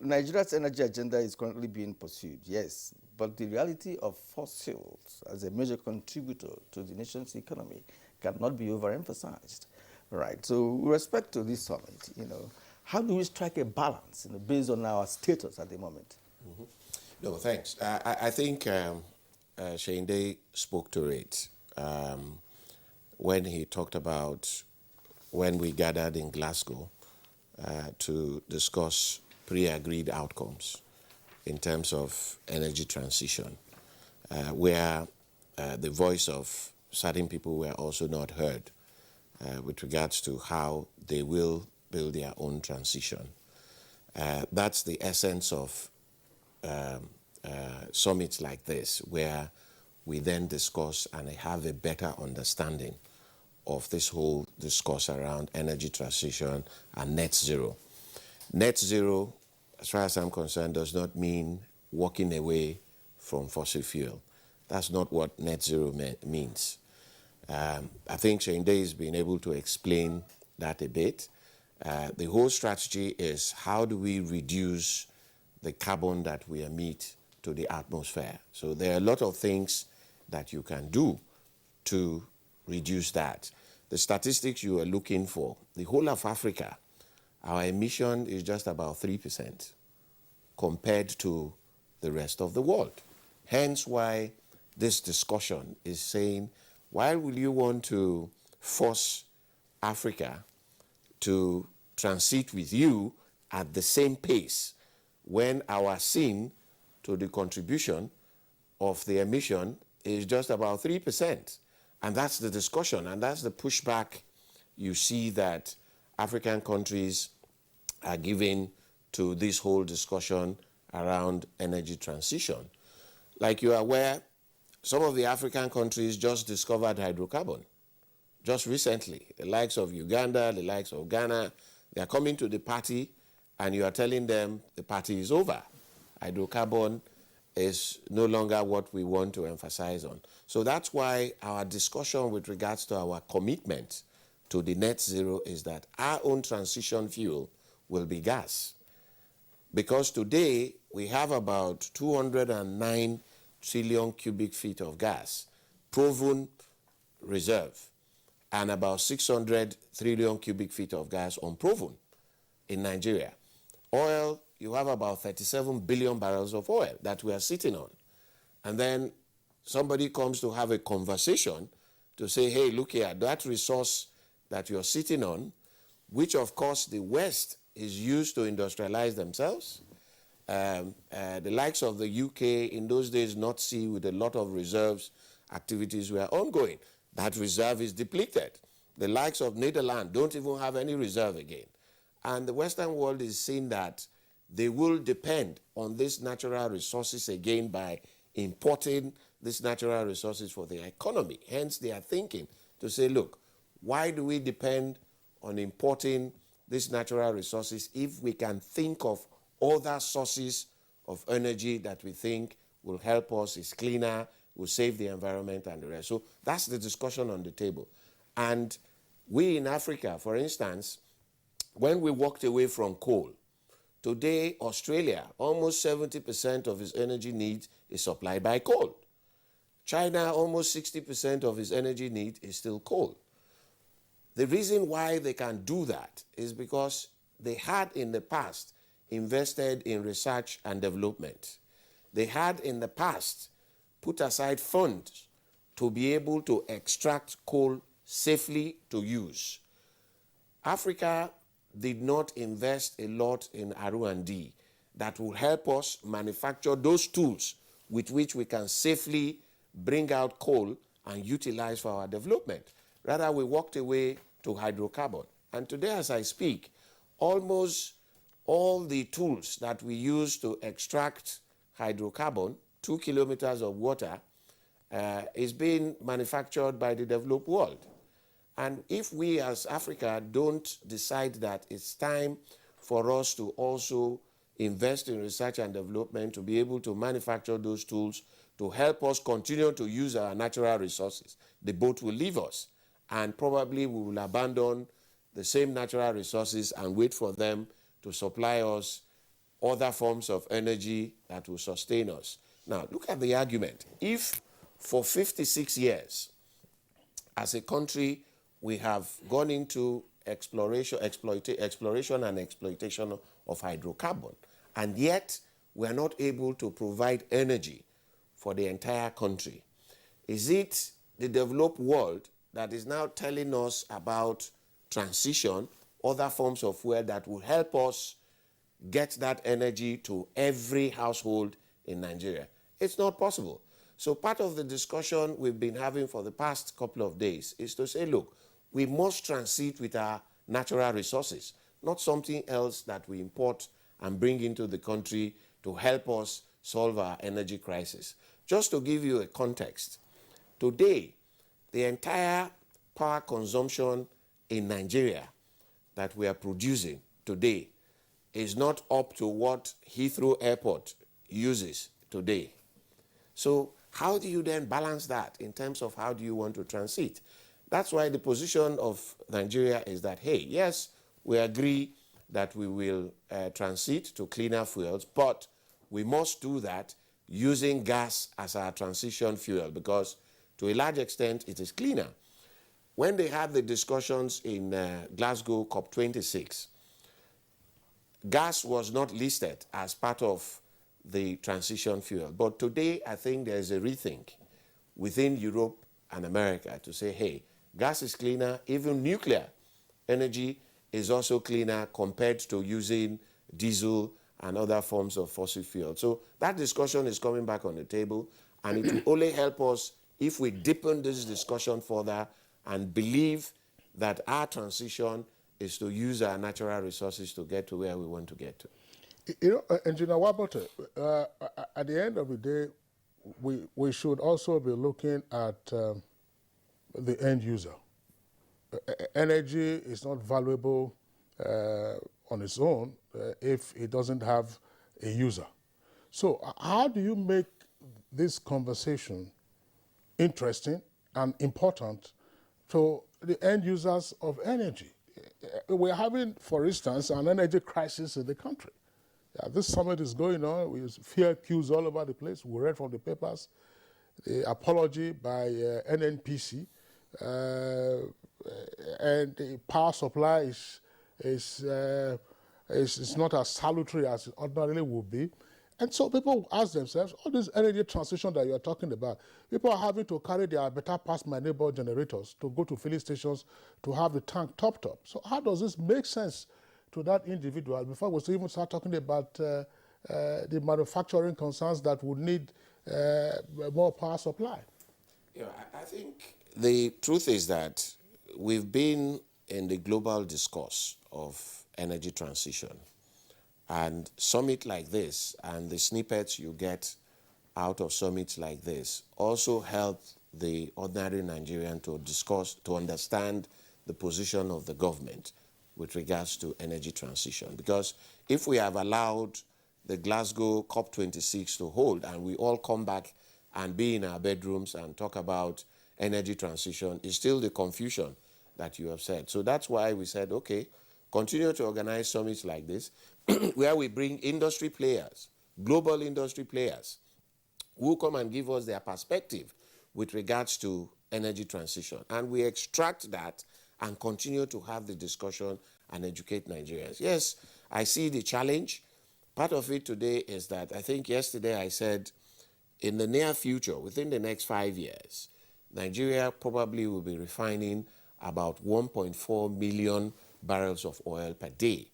Nigeria's energy agenda is currently being pursued, yes, but the reality of fossils as a major contributor to the nation's economy cannot be overemphasized. Right. So with respect to this summit, how do we strike a balance based on our status at the moment? Mm-hmm. No, thanks. I think Shinde spoke to it when he talked about when we gathered in Glasgow to discuss pre-agreed outcomes in terms of energy transition, where the voice of certain people were also not heard with regards to how they will build their own transition. That's the essence of summits like this, where we then discuss and have a better understanding of this whole discourse around energy transition and net zero. Net zero, as far as I'm concerned, does not mean walking away from fossil fuel. That's not what net zero means. I think Shinde has been able to explain that a bit. The whole strategy is, how do we reduce the carbon that we emit to the atmosphere? So there are a lot of things that you can do to reduce that. The statistics you are looking for, the whole of Africa, our emission is just about 3% compared to the rest of the world. Hence why this discussion is saying, why will you want to force Africa to transit with you at the same pace when our sin to the contribution of the emission is just about 3%. And that's the discussion, and that's the pushback you see that African countries are giving to this whole discussion around energy transition. Like you are aware, some of the African countries just discovered hydrocarbon just recently. The likes of Uganda, the likes of Ghana, they are coming to the party and you are telling them the party is over. Hydrocarbon is no longer what we want to emphasize on. So that's why our discussion with regards to our commitment to the net zero is that our own transition fuel will be gas. Because today we have about 209 trillion cubic feet of gas, proven reserve, and about 600 trillion cubic feet of gas unproven in Nigeria. Oil, you have about 37 billion barrels of oil that we are sitting on. And then somebody comes to have a conversation to say, hey, look here, that resource that you're sitting on, which of course the West is used to industrialize themselves. The likes of the UK in those days, North Sea with a lot of reserves, activities were ongoing. That reserve is depleted. The likes of Netherlands don't even have any reserve again. And the Western world is seeing that they will depend on these natural resources again by importing these natural resources for their economy. Hence, they are thinking to say, look, why do we depend on importing these natural resources if we can think of other sources of energy that we think will help us, is cleaner, will save the environment and the rest. So that's the discussion on the table. And we in Africa, for instance, when we walked away from coal, today Australia, almost 70% of its energy needs is supplied by coal. China, almost 60% of its energy need is still coal. The reason why they can do that is because they had in the past invested in research and development. They had in the past put aside funds to be able to extract coal safely to use. Africa did not invest a lot in R&D that will help us manufacture those tools with which we can safely bring out coal and utilize for our development. Rather, we walked away to hydrocarbon. And today, as I speak, almost all the tools that we use to extract hydrocarbon, 2 kilometers of water, is being manufactured by the developed world. And if we as Africa don't decide that it's time for us to also invest in research and development to be able to manufacture those tools to help us continue to use our natural resources, the boat will leave us. And probably we will abandon the same natural resources and wait for them to supply us other forms of energy that will sustain us. Now, look at the argument. If for 56 years, as a country, we have gone into exploration and exploitation of hydrocarbon, and yet we are not able to provide energy for the entire country, is it the developed world that is now telling us about transition, other forms of fuel that will help us get that energy to every household in Nigeria? It's not possible. So part of the discussion we've been having for the past couple of days is to say, look, we must transit with our natural resources, not something else that we import and bring into the country to help us solve our energy crisis. Just to give you a context, today, the entire power consumption in Nigeria that we are producing today is not up to what Heathrow Airport uses today. So how do you then balance that in terms of how do you want to transit? That's why the position of Nigeria is that, hey, yes, we agree that we will transit to cleaner fuels, but we must do that using gas as our transition fuel because to a large extent it is cleaner. When they had the discussions in Glasgow COP26, gas was not listed as part of the transition fuel. But today, I think there's a rethink within Europe and America to say, hey, gas is cleaner, even nuclear energy is also cleaner compared to using diesel and other forms of fossil fuel. So that discussion is coming back on the table, and it will only help us if we deepen this discussion further and believe that our transition is to use our natural resources to get to where we want to get to. You know, Engineer Wabote, at the end of the day, we should also be looking at the end user. Energy is not valuable on its own if it doesn't have a user. So how do you make this conversation interesting and important to the end users of energy? We're having, for instance, an energy crisis in the country. This summit is going on with fear queues all over the place. We read from the papers the apology by NNPC, and the power supply is not as salutary as it ordinarily would be. And so people ask themselves, all this energy transition that you're talking about, people are having to carry their better past my neighbor generators to go to filling stations to have the tank topped up. So how does this make sense to that individual before we even start talking about the manufacturing concerns that would need more power supply? Yeah, I think the truth is that we've been in the global discourse of energy transition, and summit like this and the snippets you get out of summits like this also help the ordinary Nigerian to discuss, to understand the position of the government with regards to energy transition. Because if we have allowed the Glasgow COP26 to hold and we all come back and be in our bedrooms and talk about energy transition, it's still the confusion that you have said. So that's why we said, okay, continue to organize summits like this where we bring industry players, global industry players, who come and give us their perspective with regards to energy transition. And we extract that and continue to have the discussion and educate Nigerians. Yes, I see the challenge. Part of it today is that I think yesterday I said in the near future, within the next 5 years, Nigeria probably will be refining about 1.4 million barrels of oil per day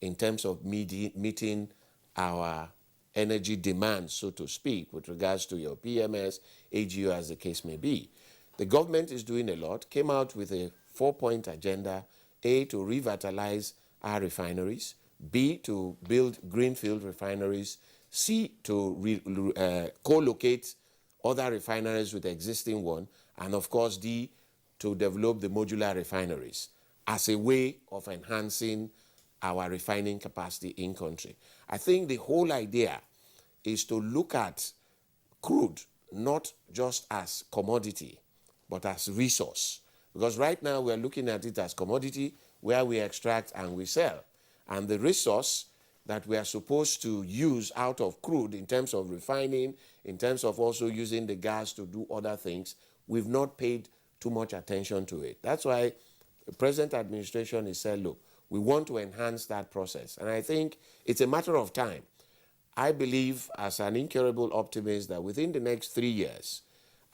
in terms of meeting our energy demand, so to speak, with regards to your PMS, AGU, as the case may be. The government is doing a lot, came out with a 4-point agenda: A, to revitalize our refineries; B, to build greenfield refineries; C, to co-locate other refineries with the existing one; and of course, D, to develop the modular refineries as a way of enhancing our refining capacity in country. I think the whole idea is to look at crude not just as commodity, but as resource. Because right now we're looking at it as commodity where we extract and we sell. And the resource that we are supposed to use out of crude in terms of refining, in terms of also using the gas to do other things, we've not paid too much attention to it. That's why the present administration has said, look, we want to enhance that process. And I think it's a matter of time. I believe as an incurable optimist that within the next 3 years,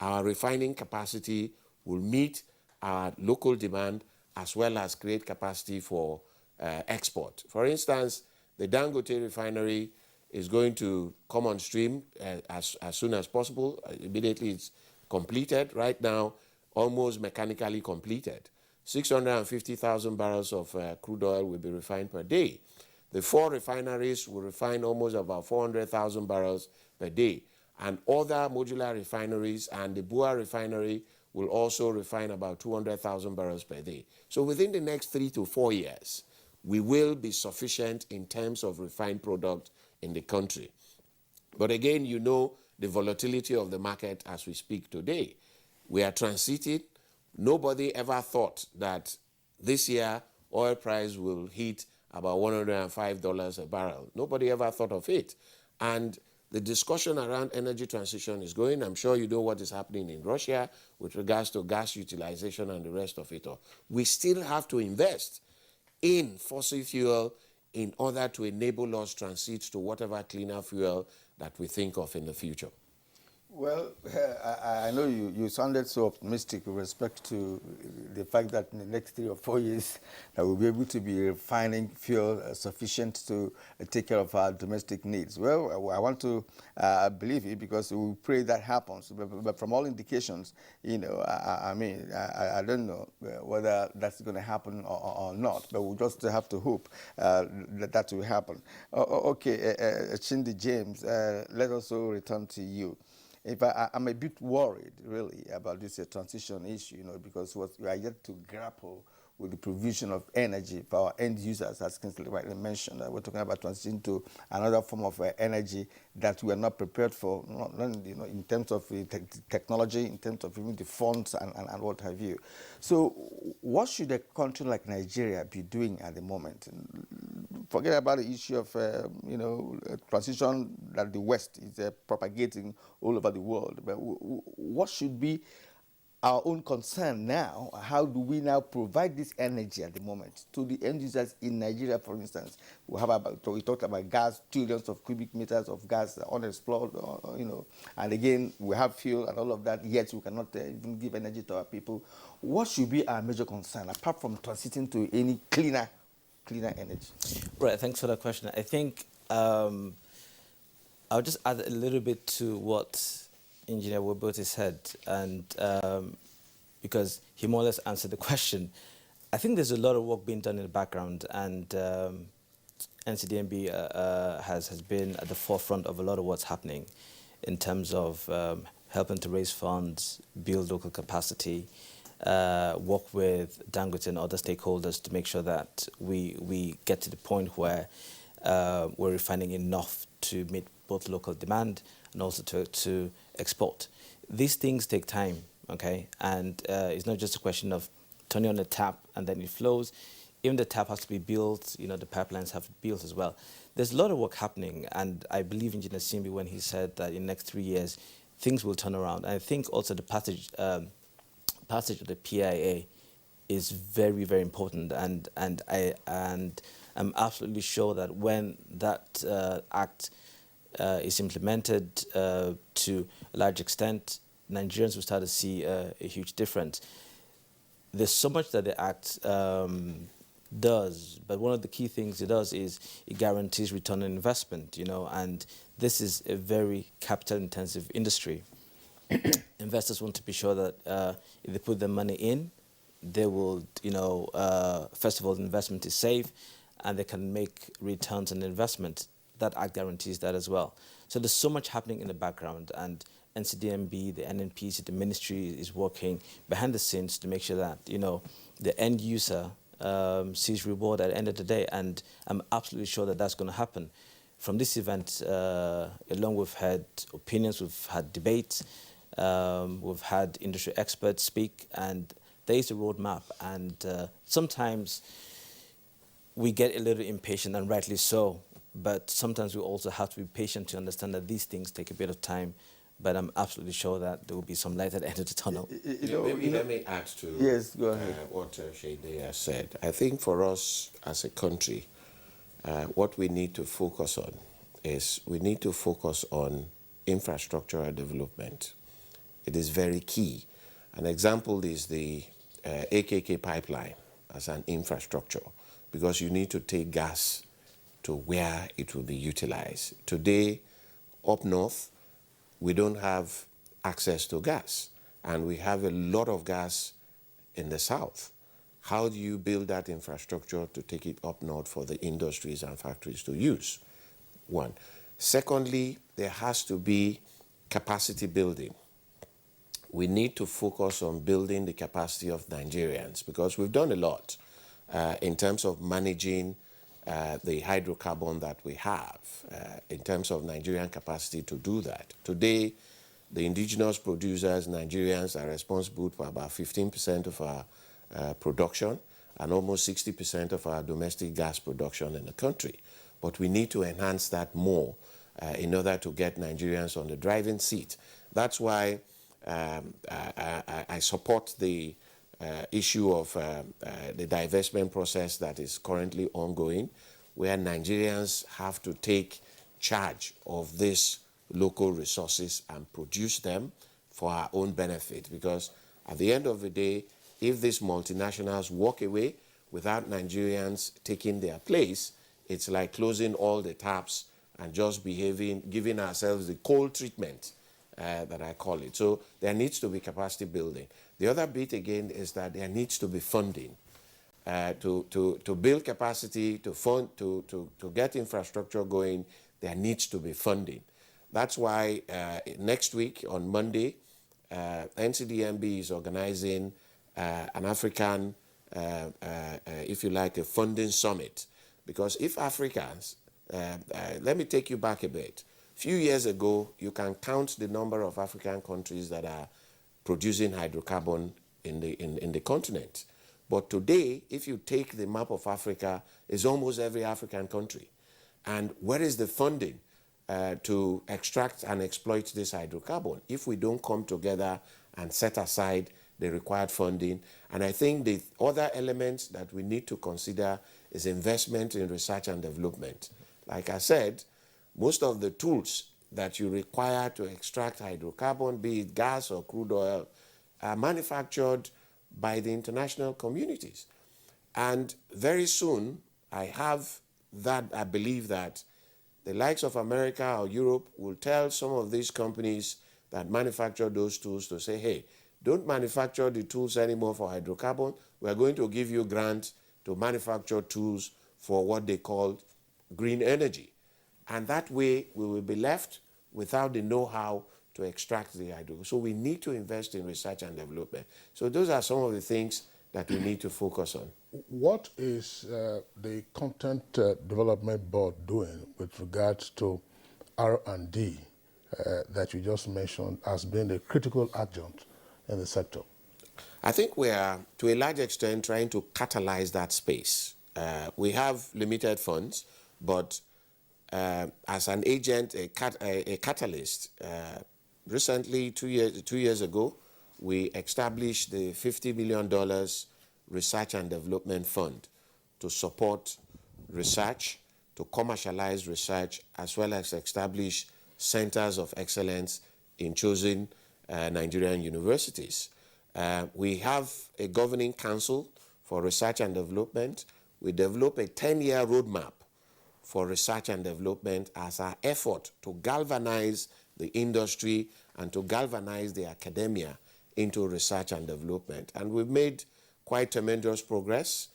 our refining capacity will meet our local demand as well as create capacity for export. For instance, the Dangote refinery is going to come on stream as soon as possible. Immediately it's completed. Right now, almost mechanically completed. 650,000 barrels of crude oil will be refined per day. The 4 refineries will refine almost about 400,000 barrels per day. And other modular refineries and the Bua refinery will also refine about 200,000 barrels per day. So within the next 3 to 4 years, we will be sufficient in terms of refined product in the country. But again, you know the volatility of the market as we speak today. We are transiting. Nobody ever thought that this year oil price will hit about $105 a barrel. Nobody ever thought of it. And the discussion around energy transition is going. I'm sure you know what is happening in Russia with regards to gas utilization and the rest of it all. We still have to invest in fossil fuel in order to enable us transit to whatever cleaner fuel that we think of in the future. Well, I know you sounded so optimistic with respect to the fact that in the next 3 or 4 years that we'll be able to be refining fuel sufficient to take care of our domestic needs. Well, I want to believe it because we pray that happens. But from all indications, you know, I don't know whether that's going to happen or not. But we just have to hope that will happen. Okay, Chindi James, let's also return to you. If I'm a bit worried, really, about this transition issue, you know, because we are yet to grapple with the provision of energy for our end users, as Kinsley rightly mentioned. We're talking about transition to another form of energy that we are not prepared for, you know, in terms of technology, in terms of even the funds and what have you. So what should a country like Nigeria be doing at the moment? Forget about the issue of, you know, transition that the West is propagating all over the world. But what should be our own concern now? How do we now provide this energy at the moment to the end users in Nigeria, for instance? We talked about gas, trillions of cubic meters of gas unexplored, you know, and again, we have fuel and all of that, yet we cannot even give energy to our people. What should be our major concern, apart from transiting to any cleaner energy? Right, thanks for that question. I think I'll just add a little bit to what Engineer Webote said, and because he more or less answered the question. I think there's a lot of work being done in the background, and NCDMB has been at the forefront of a lot of what's happening in terms of helping to raise funds, build local capacity, work with Dangote and other stakeholders to make sure that we get to the point where we're refining enough to meet both local demand and also to export. These things take time, okay? And it's not just a question of turning on the tap and then it flows. Even the tap has to be built, you know, the pipelines have to be built as well. There's a lot of work happening, and I believe Engineer Simbi when he said that in the next 3 years, things will turn around. And I think also the passage of the PIA is very, very important, and I'm absolutely sure that when that act is implemented to a large extent, Nigerians will start to see a huge difference. There's so much that the act does, but one of the key things it does is it guarantees return on investment, you know, and this is a very capital-intensive industry. Investors want to be sure that if they put their money in, they will, you know, first of all, the investment is safe and they can make returns on investment. That act guarantees that as well. So there's so much happening in the background, and NCDMB, the NNPC, the ministry is working behind the scenes to make sure that, you know, the end user sees reward at the end of the day, and I'm absolutely sure that that's going to happen. From this event, along we've had opinions, we've had debates, we've had industry experts speak, and there is a roadmap, and sometimes we get a little impatient, and rightly so, but sometimes we also have to be patient to understand that these things take a bit of time, but I'm absolutely sure that there will be some light at the end of the tunnel. Let me add to yes, go ahead. What Shade has said. I think for us as a country, what we need to focus on is we need to focus on infrastructural development. It is very key. An example is the AKK pipeline as an infrastructure, because you need to take gas to where it will be utilized. Today, up north, we don't have access to gas, and we have a lot of gas in the south. How do you build that infrastructure to take it up north for the industries and factories to use? One. Secondly, there has to be capacity building. We need to focus on building the capacity of Nigerians, because we've done a lot in terms of managing the hydrocarbon that we have, in terms of Nigerian capacity to do that. Today, the indigenous producers, Nigerians, are responsible for about 15% of our production and almost 60% of our domestic gas production in the country. But we need to enhance that more in order to get Nigerians on the driving seat. That's why I support the issue of the divestment process that is currently ongoing, where Nigerians have to take charge of these local resources and produce them for our own benefit. Because at the end of the day, if these multinationals walk away without Nigerians taking their place, it's like closing all the taps and just giving ourselves the cold treatment that I call it. So there needs to be capacity building. The other bit again is that there needs to be funding. To build capacity, to fund, to get infrastructure going, there needs to be funding. That's why next week on Monday, NCDMB is organizing an African, if you like, a funding summit. Because if Africans, let me take you back a bit. A few years ago, you can count the number of African countries that are producing hydrocarbon in the continent. But today, if you take the map of Africa, it's almost every African country. And where is the funding to extract and exploit this hydrocarbon if we don't come together and set aside the required funding? And I think the other elements that we need to consider is investment in research and development. Like I said, most of the tools that you require to extract hydrocarbon, be it gas or crude oil, are manufactured by the international communities. And very soon, I believe that the likes of America or Europe will tell some of these companies that manufacture those tools to say, hey, don't manufacture the tools anymore for hydrocarbon. We're going to give you grants to manufacture tools for what they call green energy. And that way, we will be left without the know-how to extract the hydrocarbon. So we need to invest in research and development. So those are some of the things that we need to focus on. What is the Content Development Board doing with regards to R&D that you just mentioned as being a critical adjunct in the sector? I think we are, to a large extent, trying to catalyze that space. We have limited funds, but as an agent, a catalyst, recently, 2 years ago, we established the $50 million Research and Development Fund to support research, to commercialize research, as well as establish centers of excellence in chosen Nigerian universities. We have a governing council for research and development. We develop a 10-year roadmap for research and development as our effort to galvanize the industry and to galvanize the academia into research and development. And we've made quite tremendous progress.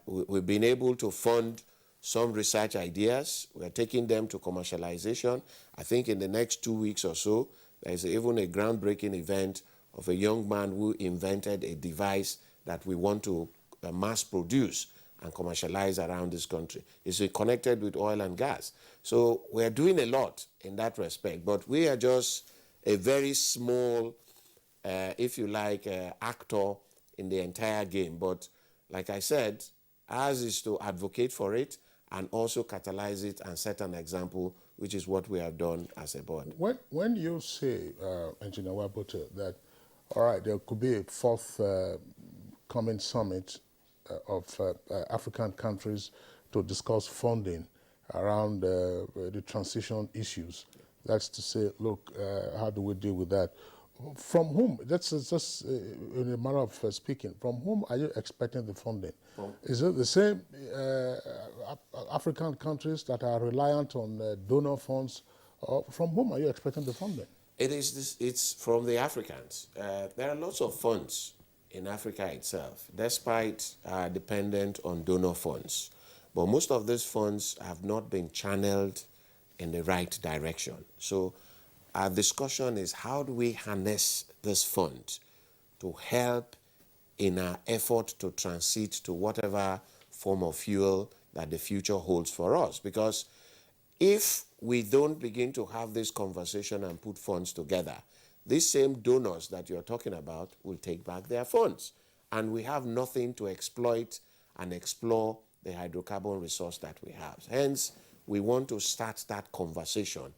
We've been able to fund some research ideas. We're taking them to commercialization. I think in the next 2 weeks or so, there's even a groundbreaking event of a young man who invented a device that we want to mass produce and commercialize around this country. It's connected with oil and gas. So we're doing a lot in that respect, but we are just a very small, if you like, actor in the entire game. But like I said, ours is to advocate for it and also catalyze it and set an example, which is what we have done as a board. When you say, Engineer Wabote, that, all right, there could be a forthcoming summit of African countries to discuss funding around the transition issues. That's to say, look, how do we deal with that? From whom, that's just in a manner of speaking, from whom are you expecting the funding? Is it the same African countries that are reliant on donor funds, or from whom are you expecting the funding? It's from the Africans. There are lots of funds in Africa itself, despite dependent on donor funds. But most of these funds have not been channeled in the right direction. So our discussion is, how do we harness this fund to help in our effort to transit to whatever form of fuel that the future holds for us? Because if we don't begin to have this conversation and put funds together, these same donors that you're talking about will take back their funds. And we have nothing to exploit and explore the hydrocarbon resource that we have. Hence, we want to start that conversation.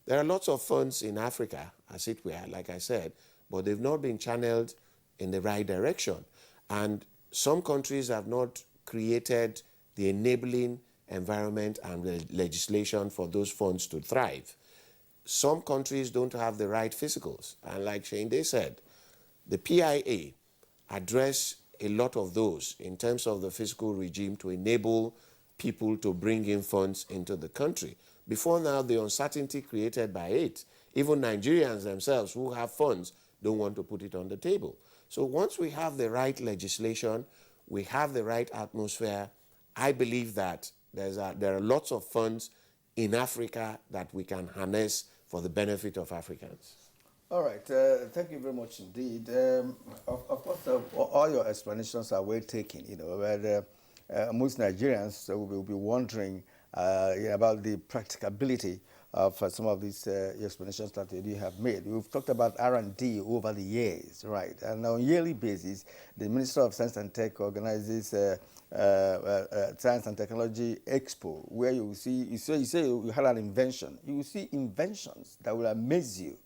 There are lots of funds in Africa, as it were, like I said, but they've not been channeled in the right direction. And some countries have not created the enabling environment and legislation for those funds to thrive. Some countries don't have the right physicals. And like Shane said, the PIA address a lot of those in terms of the fiscal regime to enable people to bring in funds into the country. Before now, the uncertainty created by it, even Nigerians themselves who have funds don't want to put it on the table. So once we have the right legislation, we have the right atmosphere, I believe that there are lots of funds in Africa that we can harness for the benefit of Africans. All right, thank you very much indeed. Of course, all your explanations are well taken, but most Nigerians will be wondering about the practicability of some of these explanations that you have made. We've talked about R&D over the years, right? And on a yearly basis, the Minister of Science and Tech organizes Science and Technology Expo, where you see, you say you had an invention. You will see inventions that will amaze you.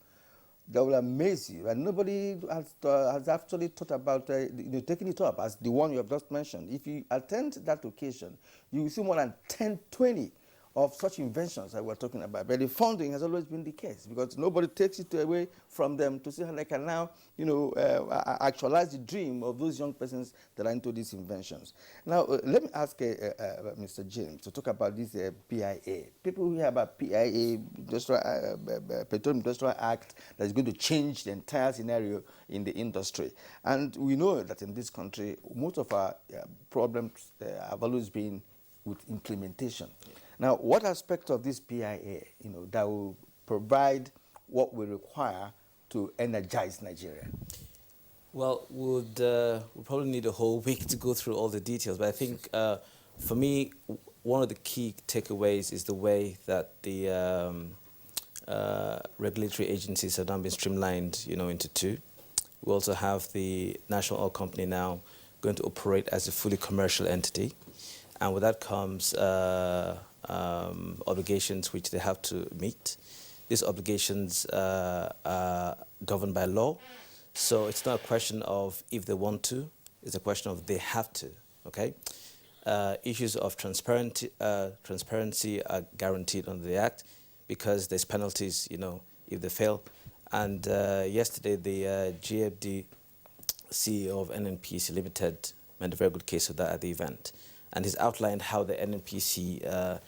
And nobody has actually thought about taking it up as the one you have just mentioned. If you attend that occasion, you will see more than 10, 20 of such inventions that we're talking about. But the funding has always been the case because nobody takes it away from them to see how they can now, actualize the dream of those young persons that are into these inventions. Now, let me ask Mr. James to talk about this PIA. People hear about PIA, Petroleum Industrial Act, that is going to change the entire scenario in the industry. And we know that in this country, most of our problems have always been with implementation. Now, what aspect of this PIA, that will provide what we require to energize Nigeria? Well, we'll probably need a whole week to go through all the details, but I think for me, one of the key takeaways is the way that the regulatory agencies have now been streamlined, into two. We also have the National Oil Company now going to operate as a fully commercial entity, and with that comes obligations which they have to meet. These obligations are governed by law, so it's not a question of if they want to, it's a question of they have to, okay? Issues of transparency are guaranteed under the Act because there's penalties, if they fail. And yesterday, the GFD CEO of NNPC Limited made a very good case of that at the event. And he's outlined how the NNPC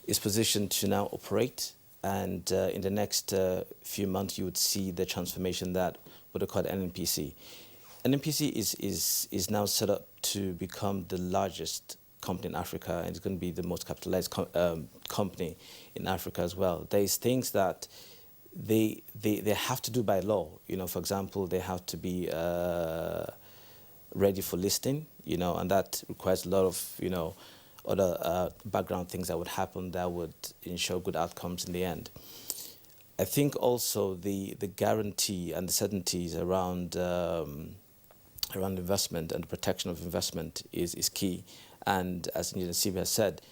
is positioned to now operate. And in the next few months, you would see the transformation that what they call NNPC. NNPC is now set up to become the largest company in Africa, and it's going to be the most capitalized company in Africa as well. There's things that they have to do by law. For example, they have to be ready for listing, and that requires a lot of, other background things that would happen that would ensure good outcomes in the end. I think also the guarantee and the certainties around investment and the protection of investment is key. And as Engineer Sibi has said,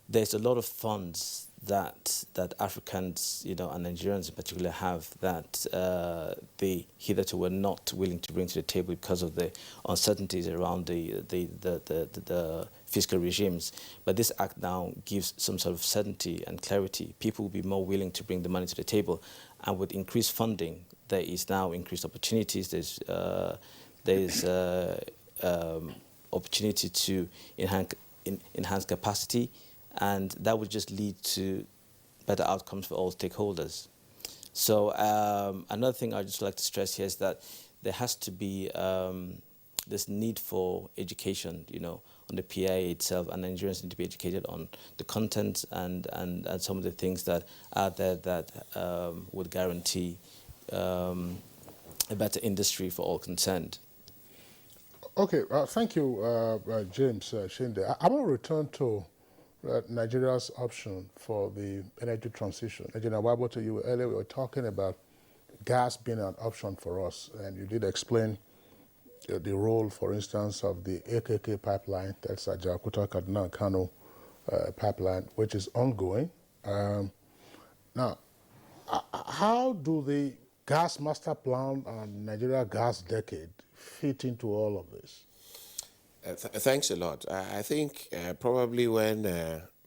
there's a lot of funds that Africans, and Nigerians in particular have that they hitherto were not willing to bring to the table because of the uncertainties around the fiscal regimes. But this act now gives some sort of certainty and clarity. People will be more willing to bring the money to the table, and with increased funding, there is now increased opportunities. There's opportunity to enhance capacity, and that would just lead to better outcomes for all stakeholders. So another thing I'd just like to stress here is that there has to be this need for education, on the PIA itself, and Nigerians need to be educated on the content and some of the things that are there that would guarantee a better industry for all concerned. Okay, thank you, James Shinde. I want to return to Nigeria's option for the energy transition. Engineer Waboto, you earlier we were talking about gas being an option for us, and you did explain the role, for instance, of the AKK pipeline, that's a Jakarta-Kaduna-Kano pipeline, which is ongoing. Now, how do the gas master plan and Nigeria gas decade fit into all of this? Thanks a lot. I think probably when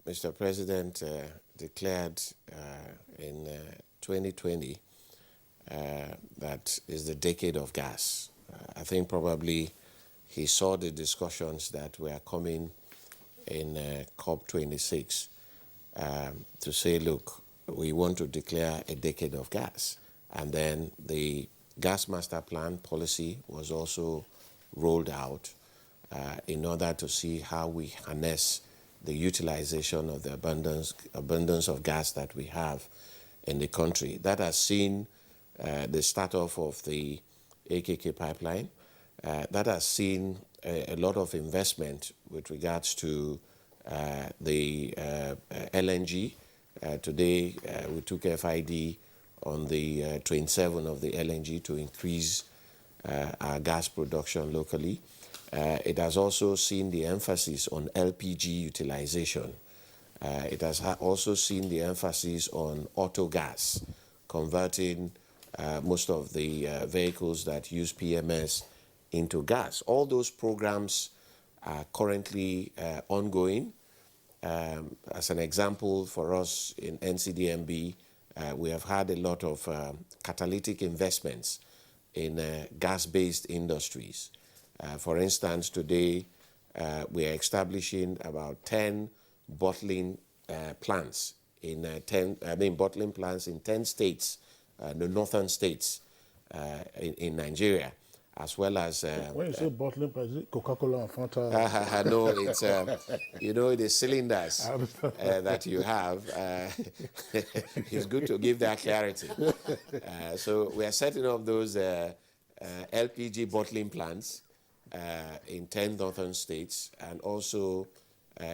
Mr. President declared in 2020 that is the decade of gas, I think probably he saw the discussions that were coming in COP26 to say, look, we want to declare a decade of gas. And then the gas master plan policy was also rolled out in order to see how we harness the utilization of the abundance of gas that we have in the country. That has seen the start-off of the AKK pipeline. That has seen a lot of investment with regards to the LNG. Today, we took FID on the Train 7 of the LNG to increase our gas production locally. It has also seen the emphasis on LPG utilization. It has also seen the emphasis on auto gas, converting most of the vehicles that use PMS into gas. All those programs are currently ongoing. As an example, for us in NCDMB, we have had a lot of catalytic investments in gas-based industries. For instance, today we are establishing about 10 bottling plants in 10 states, the northern states in Nigeria, as well as when you say bottling, is it Coca-Cola and Fanta? no, it's the cylinders that you have. It's good to give that clarity. So we are setting up those LPG bottling plants in 10 northern states, and also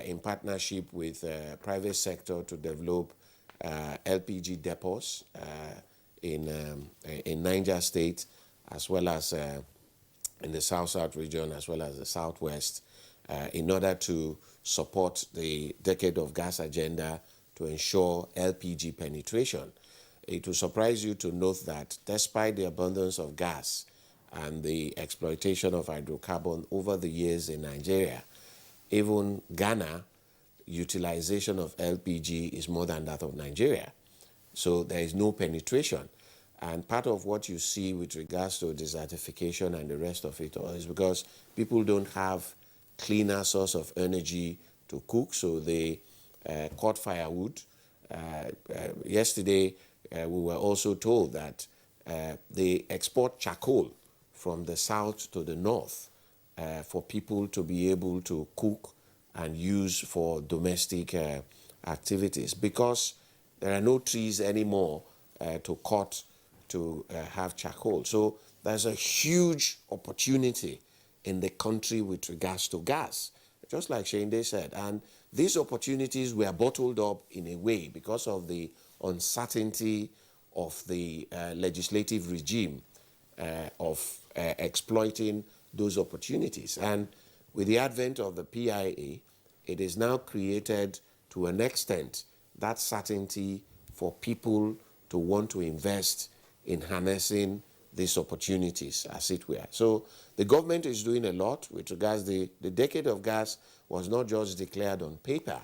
in partnership with private sector to develop LPG depots in Niger State, as well as in the South-South region, as well as the Southwest, in order to support the Decade of Gas agenda to ensure LPG penetration. It will surprise you to note that despite the abundance of gas and the exploitation of hydrocarbon over the years in Nigeria, even Ghana, utilization of LPG is more than that of Nigeria. So there is no penetration. And part of what you see with regards to desertification and the rest of it all is because people don't have cleaner source of energy to cook, so they cut firewood. Yesterday, we were also told that they export charcoal from the south to the north for people to be able to cook and use for domestic activities, because there are no trees anymore to cut to have charcoal. So there's a huge opportunity in the country with regards to gas, just like Shende said. And these opportunities were bottled up in a way because of the uncertainty of the legislative regime of exploiting those opportunities. And with the advent of the PIA, it is now created to an extent that certainty for people to want to invest in harnessing these opportunities, as it were. So the government is doing a lot with regards the Decade of Gas was not just declared on paper.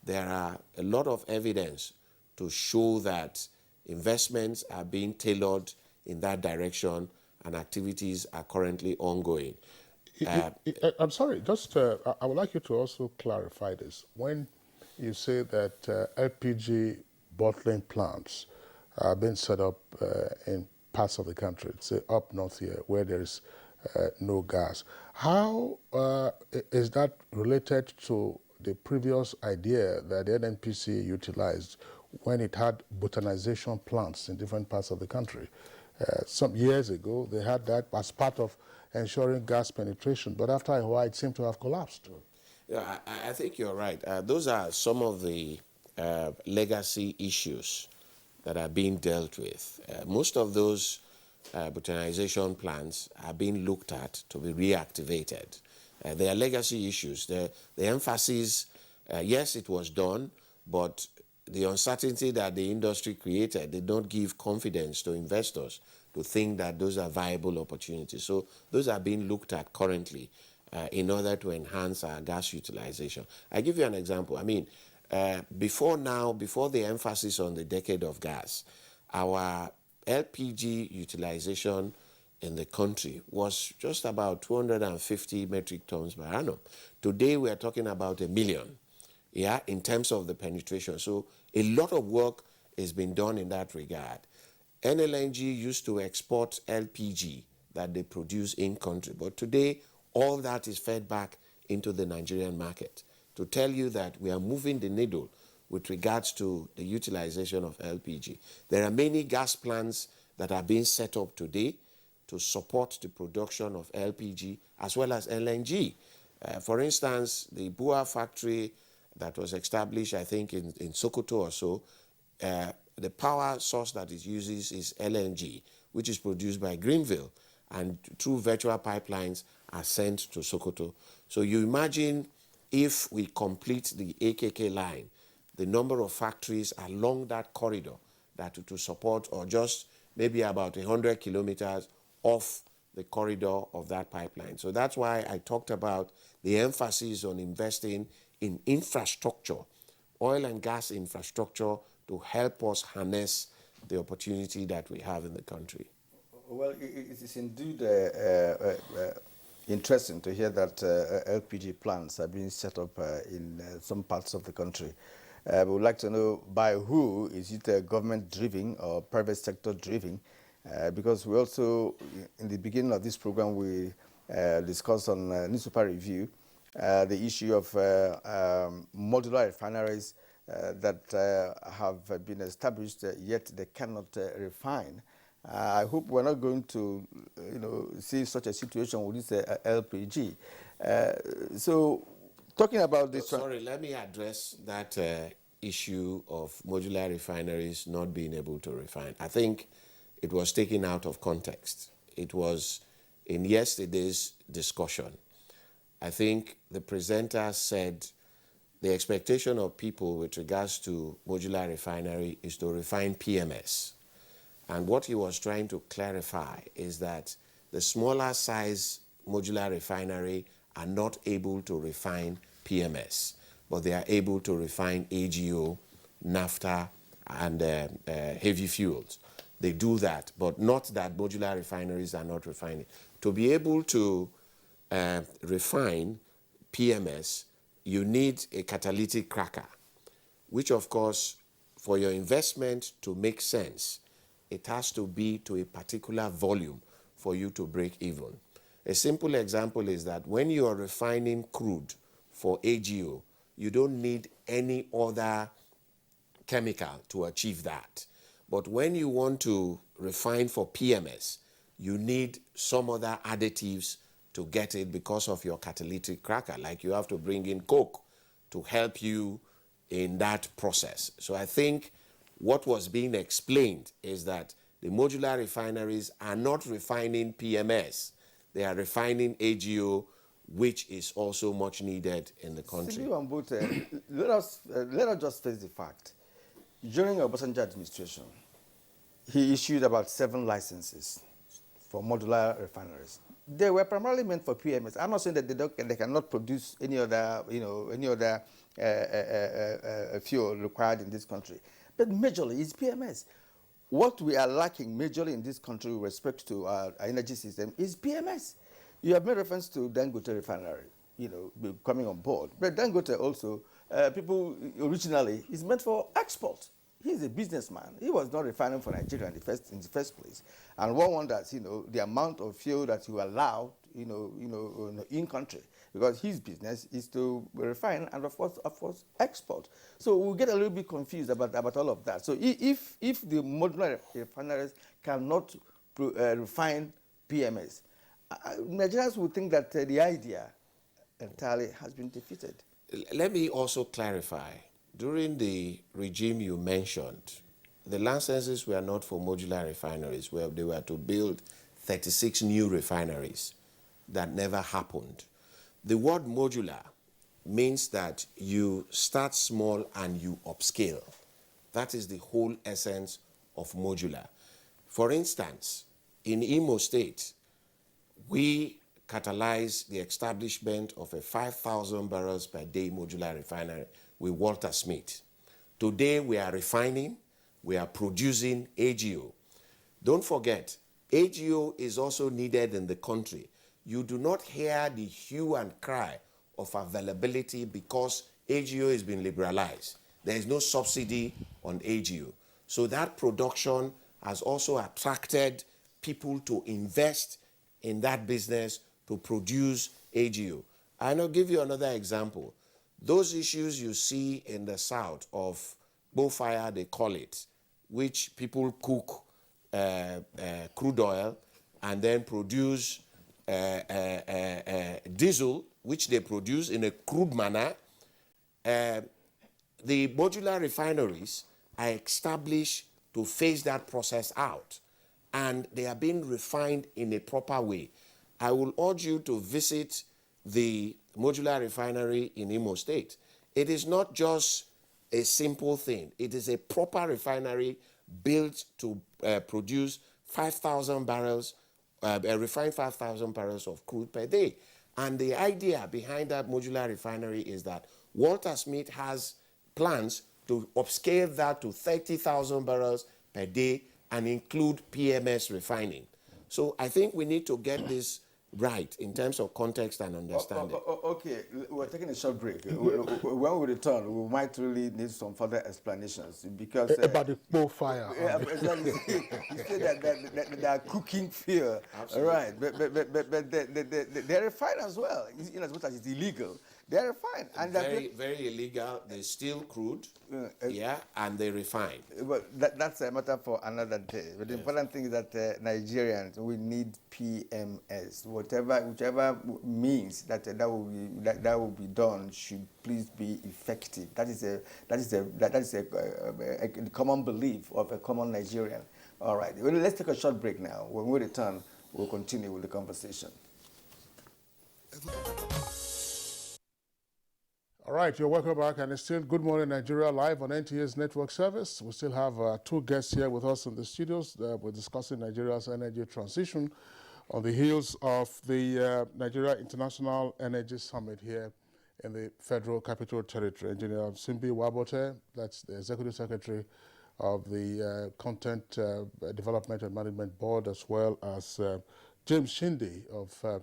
There are a lot of evidence to show that investments are being tailored in that direction and activities are currently ongoing. I'm sorry, just I would like you to also clarify this. When you say that LPG bottling plants are being set up in parts of the country, say up north here, where there's no gas, how is that related to the previous idea that the NNPC utilized when it had botanization plants in different parts of the country? Some years ago, they had that as part of ensuring gas penetration, but after a while, it seemed to have collapsed. Yeah, I think you're right. Those are some of the legacy issues that are being dealt with. Most of those botanization plants are being looked at to be reactivated. They are legacy issues. The emphasis, yes, it was done, but the uncertainty that the industry created did not give confidence to investors to think that those are viable opportunities. So those are being looked at currently in order to enhance our gas utilization. I give you an example. I mean, before the emphasis on the Decade of Gas, our LPG utilization in the country was just about 250 metric tons per annum. Today we are talking about 1 million, yeah, in terms of the penetration. So a lot of work has been done in that regard. NLNG used to export LPG that they produce in country, but today all that is fed back into the Nigerian market. To tell you that we are moving the needle with regards to the utilization of LPG. There are many gas plants that are being set up today to support the production of LPG as well as LNG. For instance, the Bua factory that was established, I think, in Sokoto or so, the power source that it uses is LNG, which is produced by Greenville, and through virtual pipelines are sent to Sokoto. So you imagine if we complete the AKK line, the number of factories along that corridor that to support, or just maybe about 100 kilometers off the corridor of that pipeline. So that's why I talked about the emphasis on investing in infrastructure, oil and gas infrastructure, to help us harness the opportunity that we have in the country. Well, it is indeed interesting to hear that LPG plants are being set up in some parts of the country. We would like to know by who. Is it government-driven or private sector-driven? Because we also, in the beginning of this program, we discussed on newspaper review the issue of modular refineries that have been established, yet they cannot refine. I hope we're not going to, see such a situation with this LPG. So, talking about this... Sorry, let me address that issue of modular refineries not being able to refine. I think it was taken out of context. It was in yesterday's discussion. I think the presenter said the expectation of people with regards to modular refinery is to refine PMS. And what he was trying to clarify is that the smaller size modular refinery are not able to refine PMS, but they are able to refine AGO, naphtha, and heavy fuels. They do that, but not that modular refineries are not refining. To be able to refine PMS, you need a catalytic cracker, which of course, for your investment to make sense, it has to be to a particular volume for you to break even. A simple example is that when you are refining crude for AGO, you don't need any other chemical to achieve that. But when you want to refine for PMS, you need some other additives to get it because of your catalytic cracker. Like you have to bring in coke to help you in that process. So I think what was being explained is that the modular refineries are not refining PMS. They are refining AGO, which is also much needed in the country. Let us just face the fact. During Obasanjo administration, he issued about 7 licenses for modular refineries. They were primarily meant for PMS. I'm not saying that they cannot produce any other, fuel required in this country, but majorly it's PMS. What we are lacking majorly in this country with respect to our energy system is PMS. You have made reference to Dangote refinery, coming on board, but Dangote also, people originally is meant for export. He's a businessman. He was not refining for Nigeria in the first place. And one wonders, the amount of fuel that you allow, in country, because his business is to refine and of course export. So we get a little bit confused about all of that. So if the modular refineries cannot refine PMS, Nigerians would think that the idea entirely has been defeated. Let me also clarify. During the regime you mentioned, the licenses were not for modular refineries, where they were to build 36 new refineries. That never happened. The word modular means that you start small and you upscale. That is the whole essence of modular. For instance, in Imo State, we catalyzed the establishment of a 5,000 barrels per day modular refinery with Walter Smith. Today we are refining, we are producing AGO. Don't forget, AGO is also needed in the country. You do not hear the hue and cry of availability because AGO has been liberalized. There is no subsidy on AGO. So that production has also attracted people to invest in that business to produce AGO. And I'll give you another example. Those issues you see in the south of Bofire, they call it, which people cook crude oil and then produce diesel, which they produce in a crude manner. The modular refineries are established to phase that process out, and they are being refined in a proper way. I will urge you to visit the modular refinery in Imo State. It is not just a simple thing. It is a proper refinery built to produce 5,000 barrels, refined 5,000 barrels of crude per day. And the idea behind that modular refinery is that Walter Smith has plans to upscale that to 30,000 barrels per day and include PMS refining. So I think we need to get this right in terms of context and understanding. Okay, we're taking a short break. When we return, we might really need some further explanations because about the Bofire. Exactly. You say that they are cooking fear. Absolutely. Right? But they're refined as well. In as much as it's illegal, they're refined and very illegal. They steal crude, and they refine. But that's a matter for another day. But the important thing is that Nigerians, we need PMS. Whichever means that will be done should please be effective. That is a common belief of a common Nigerian. All right. Well, let's take a short break now. When we return, we'll continue with the conversation. All right, you're welcome back, and it's still Good Morning Nigeria live on NTA's network service. We still have two guests here with us in the studios. We're discussing Nigeria's energy transition on the heels of the Nigeria International Energy Summit here in the Federal Capital Territory. Engineer Simbi Wabote, that's the Executive Secretary of the Content Development and Management Board, as well as James Shinde of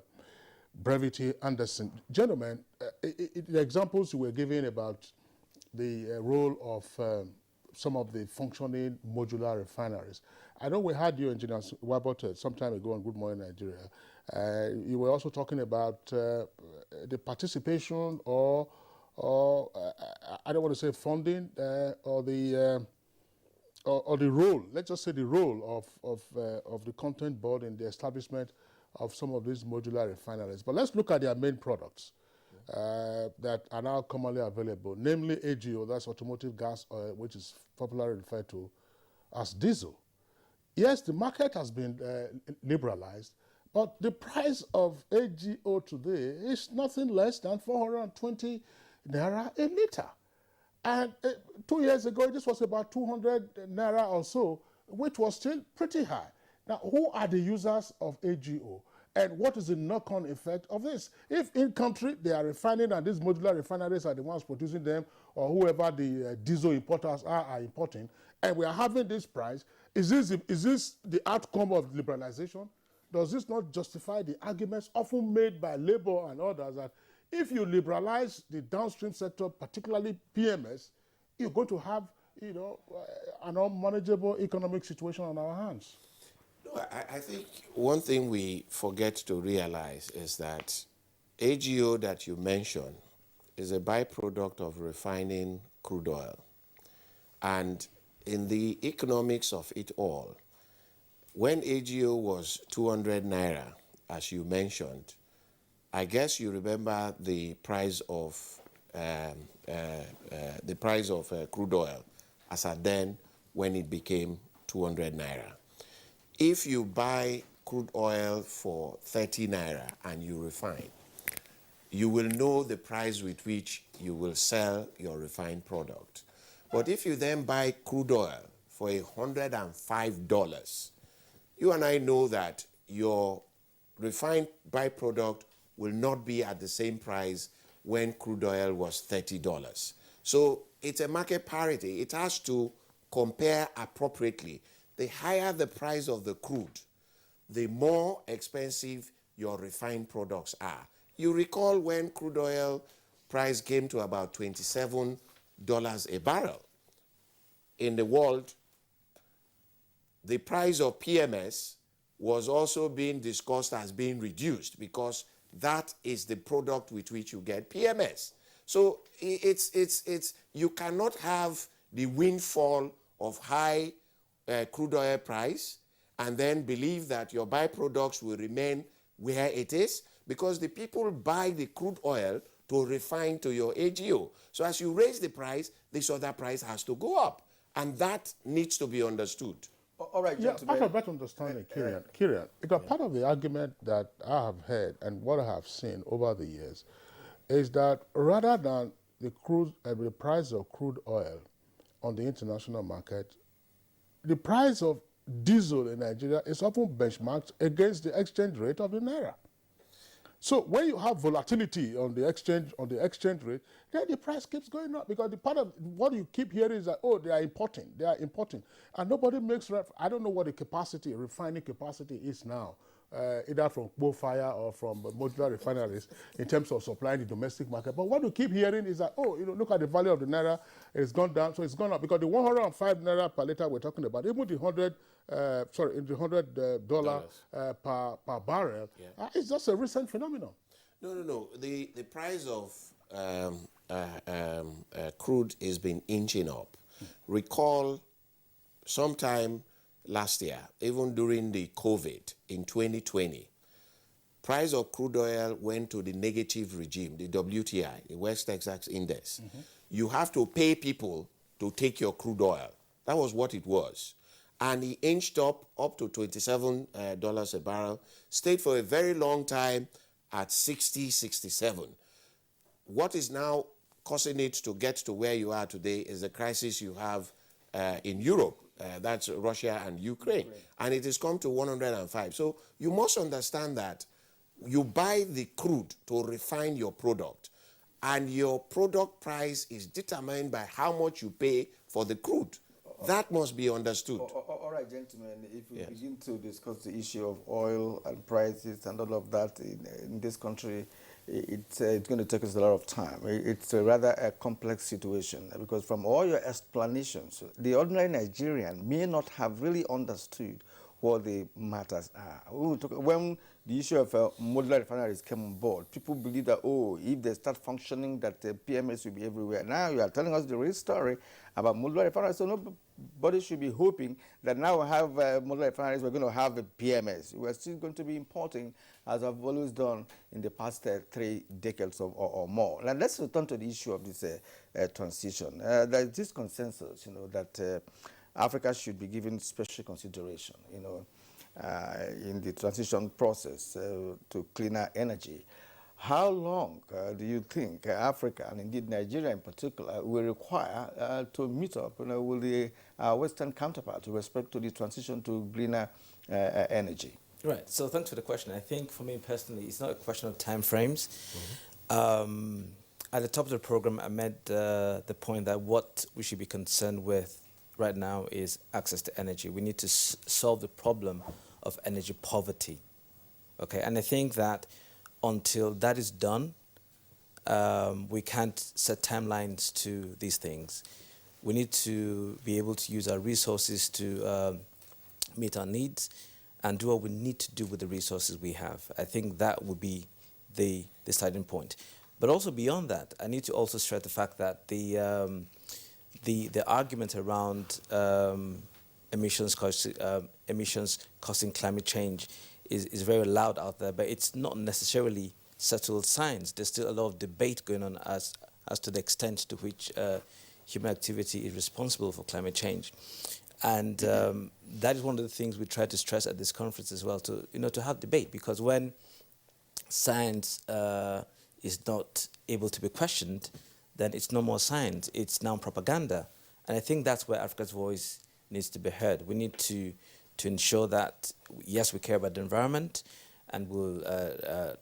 Brevity Anderson. Gentlemen, the examples you were giving about the role of some of the functioning modular refineries. I know we had you, Engineer Wabote, some time ago on Good Morning Nigeria. You were also talking about the participation or I don't want to say funding or the role, let's just say the role of the Content Board in the establishment of some of these modular refineries. But let's look at their main products that are now commonly available, namely AGO, that's automotive gas oil, which is popularly referred to as diesel. Yes, the market has been liberalized, but the price of AGO today is nothing less than 420 naira a liter. And 2 years ago, this was about 200 naira or so, which was still pretty high. Now, who are the users of AGO? And what is the knock-on effect of this? If in-country they are refining and these modular refineries are the ones producing them, or whoever the diesel importers are importing, and we are having this price, is this the outcome of liberalization? Does this not justify the arguments often made by Labour and others that if you liberalize the downstream sector, particularly PMS, you're going to have an unmanageable economic situation on our hands? I think one thing we forget to realize is that AGO that you mentioned is a byproduct of refining crude oil. And in the economics of it all, when AGO was 200 naira, as you mentioned, I guess you remember the price of crude oil as at then when it became 200 naira. If you buy crude oil for 30 naira and you refine, you will know the price with which you will sell your refined product. But if you then buy crude oil for $105, you and I know that your refined byproduct will not be at the same price when crude oil was $30. So it's a market parity. It has to compare appropriately. The higher the price of the crude, the more expensive your refined products are. You recall when crude oil price came to about $27 a barrel. In the world, the price of PMS was also being discussed as being reduced because that is the product with which you get PMS. So you cannot have the windfall of high crude oil price and then believe that your byproducts will remain where it is, because the people buy the crude oil to refine to your AGO. So as you raise the price, this other price has to go up. And that needs to be understood. All right, Yeah, gentlemen. part of that understanding, Kieran, because part of the argument that I have heard and what I have seen over the years is that rather than the price of crude oil on the international market, the price of diesel in Nigeria is often benchmarked against the exchange rate of the naira. So when you have volatility on the exchange rate, then the price keeps going up, because the part of what you keep hearing is that, oh, they are importing, and nobody makes I don't know what the refining capacity is now, either from coal fire or from modular refineries in terms of supplying the domestic market. But what you keep hearing is that, oh, look at the value of the naira, it's gone down, so it's gone up, because the 105 naira per liter we're talking about, even the $100 per barrel, it's just a recent phenomenon. No. The price of crude has been inching up. Recall sometime last year, even during the COVID in 2020, price of crude oil went to the negative regime, the WTI, the West Texas Index. You have to pay people to take your crude oil. That was what it was. And he inched up to $27 a barrel, stayed for a very long time at 60, 67. What is now causing it to get to where you are today is the crisis you have in Europe. That's Russia and Ukraine. And it has come to 105. So you must understand that you buy the crude to refine your product, and your product price is determined by how much you pay for the crude. That must be understood. All right, gentlemen, if we begin to discuss the issue of oil and prices and all of that in this country, it's going to take us a lot of time. It's rather a complex situation, because from all your explanations, the ordinary Nigerian may not have really understood what the matters are. When the issue of modular refineries came on board, people believe that, oh, if they start functioning, that the PMS will be everywhere. Now you are telling us the real story about modular refineries, so nobody should be hoping that now we have modular refineries, we're going to have a PMS. We're still going to be importing, as I've always done in the past 3 decades or more. Now let's return to the issue of this transition. There's this consensus, that Africa should be given special consideration, in the transition process to cleaner energy. How long do you think Africa, and indeed Nigeria in particular, will require to meet up with the Western counterparts with respect to the transition to greener energy? Right. So thanks for the question. I think for me personally, it's not a question of time frames. At the top of the program, I made the point that what we should be concerned with right now is access to energy. We need to solve the problem of energy poverty. Okay, and I think that until that is done, we can't set timelines to these things. We need to be able to use our resources to meet our needs and do what we need to do with the resources we have. I think that would be the starting point. But also beyond that, I need to also stress the fact that the argument around emissions causing climate change is very loud out there, but it's not necessarily settled science. There's still a lot of debate going on as to the extent to which human activity is responsible for climate change. And that is one of the things we try to stress at this conference as well, to have debate, because when science is not able to be questioned, then it's no more science, it's now propaganda. And I think that's where Africa's voice needs to be heard. We need to ensure that, yes, we care about the environment, and we'll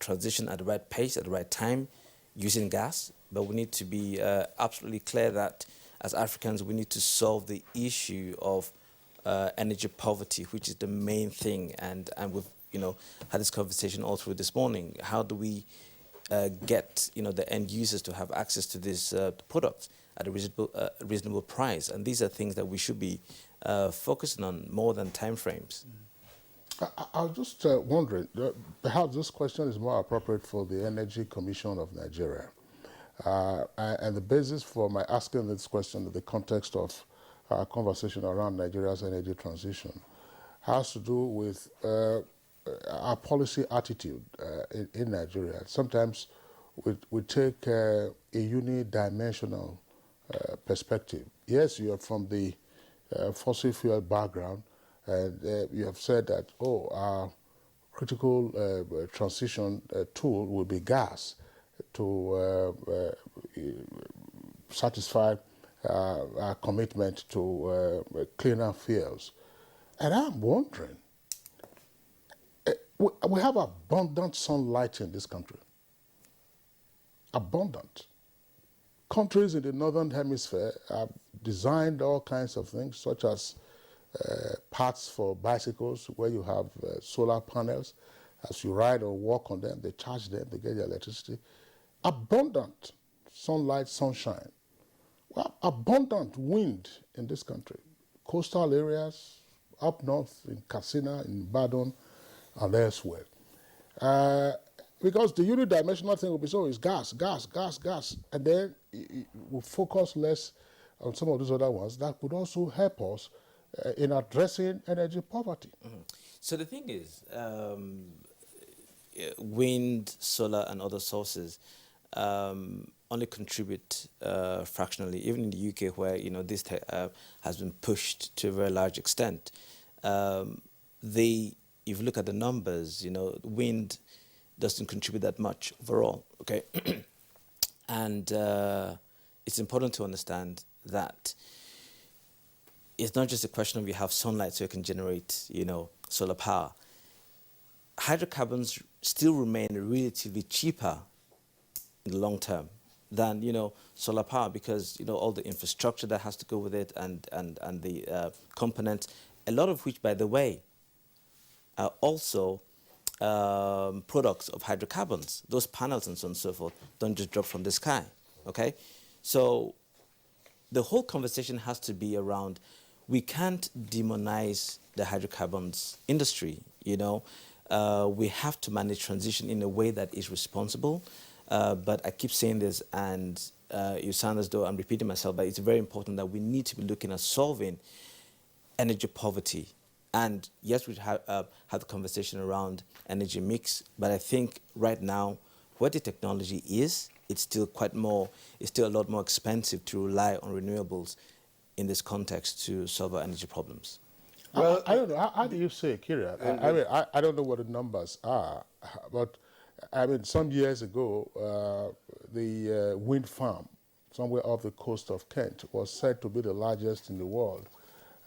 transition at the right pace, at the right time, using gas, but we need to be absolutely clear that as Africans, we need to solve the issue of energy poverty, which is the main thing, and we've had this conversation all through this morning. How do we get, the end users to have access to this product at a reasonable price? And these are things that we should be focusing on more than timeframes. I was just wondering, perhaps this question is more appropriate for the Energy Commission of Nigeria. And the basis for my asking this question in the context of our conversation around Nigeria's energy transition has to do with our policy attitude in Nigeria. Sometimes we take a unidimensional perspective. Yes, you are from the fossil fuel background, and you have said that, our critical transition tool will be gas to satisfy our commitment to cleaner fuels. And I'm wondering, we have abundant sunlight in this country. Abundant. Countries in the northern hemisphere have designed all kinds of things, such as parts for bicycles where you have solar panels. As you ride or walk on them, they charge them, they get the electricity. Abundant sunlight, sunshine. Well, abundant wind in this country. Coastal areas, up north in Katsina, in Ibadan, and elsewhere. Because the unidimensional thing will be it's gas. And then we'll focus less on some of those other ones that could also help us in addressing energy poverty. Mm-hmm. So the thing is, wind, solar, and other sources only contribute fractionally. Even in the UK, where this has been pushed to a very large extent, if you look at the numbers, wind doesn't contribute that much overall. Okay, and it's important to understand that it's not just a question of you have sunlight so you can generate, solar power. Hydrocarbons still remain relatively cheaper in the long term than, solar power because, all the infrastructure that has to go with it and the components, a lot of which, by the way, are also products of hydrocarbons. Those panels and so on and so forth don't just drop from the sky, okay? So the whole conversation has to be around, we can't demonize the hydrocarbons industry, we have to manage transition in a way that is responsible. But I keep saying this, and you sound as though I'm repeating myself, but it's very important that we need to be looking at solving energy poverty. And yes, we have the conversation around energy mix, but I think right now, what the technology is, it's still a lot more expensive to rely on renewables in this context to solve our energy problems. Well, I don't know. How do you say, Kyria? I don't know what the numbers are, but some years ago, the wind farm somewhere off the coast of Kent was said to be the largest in the world.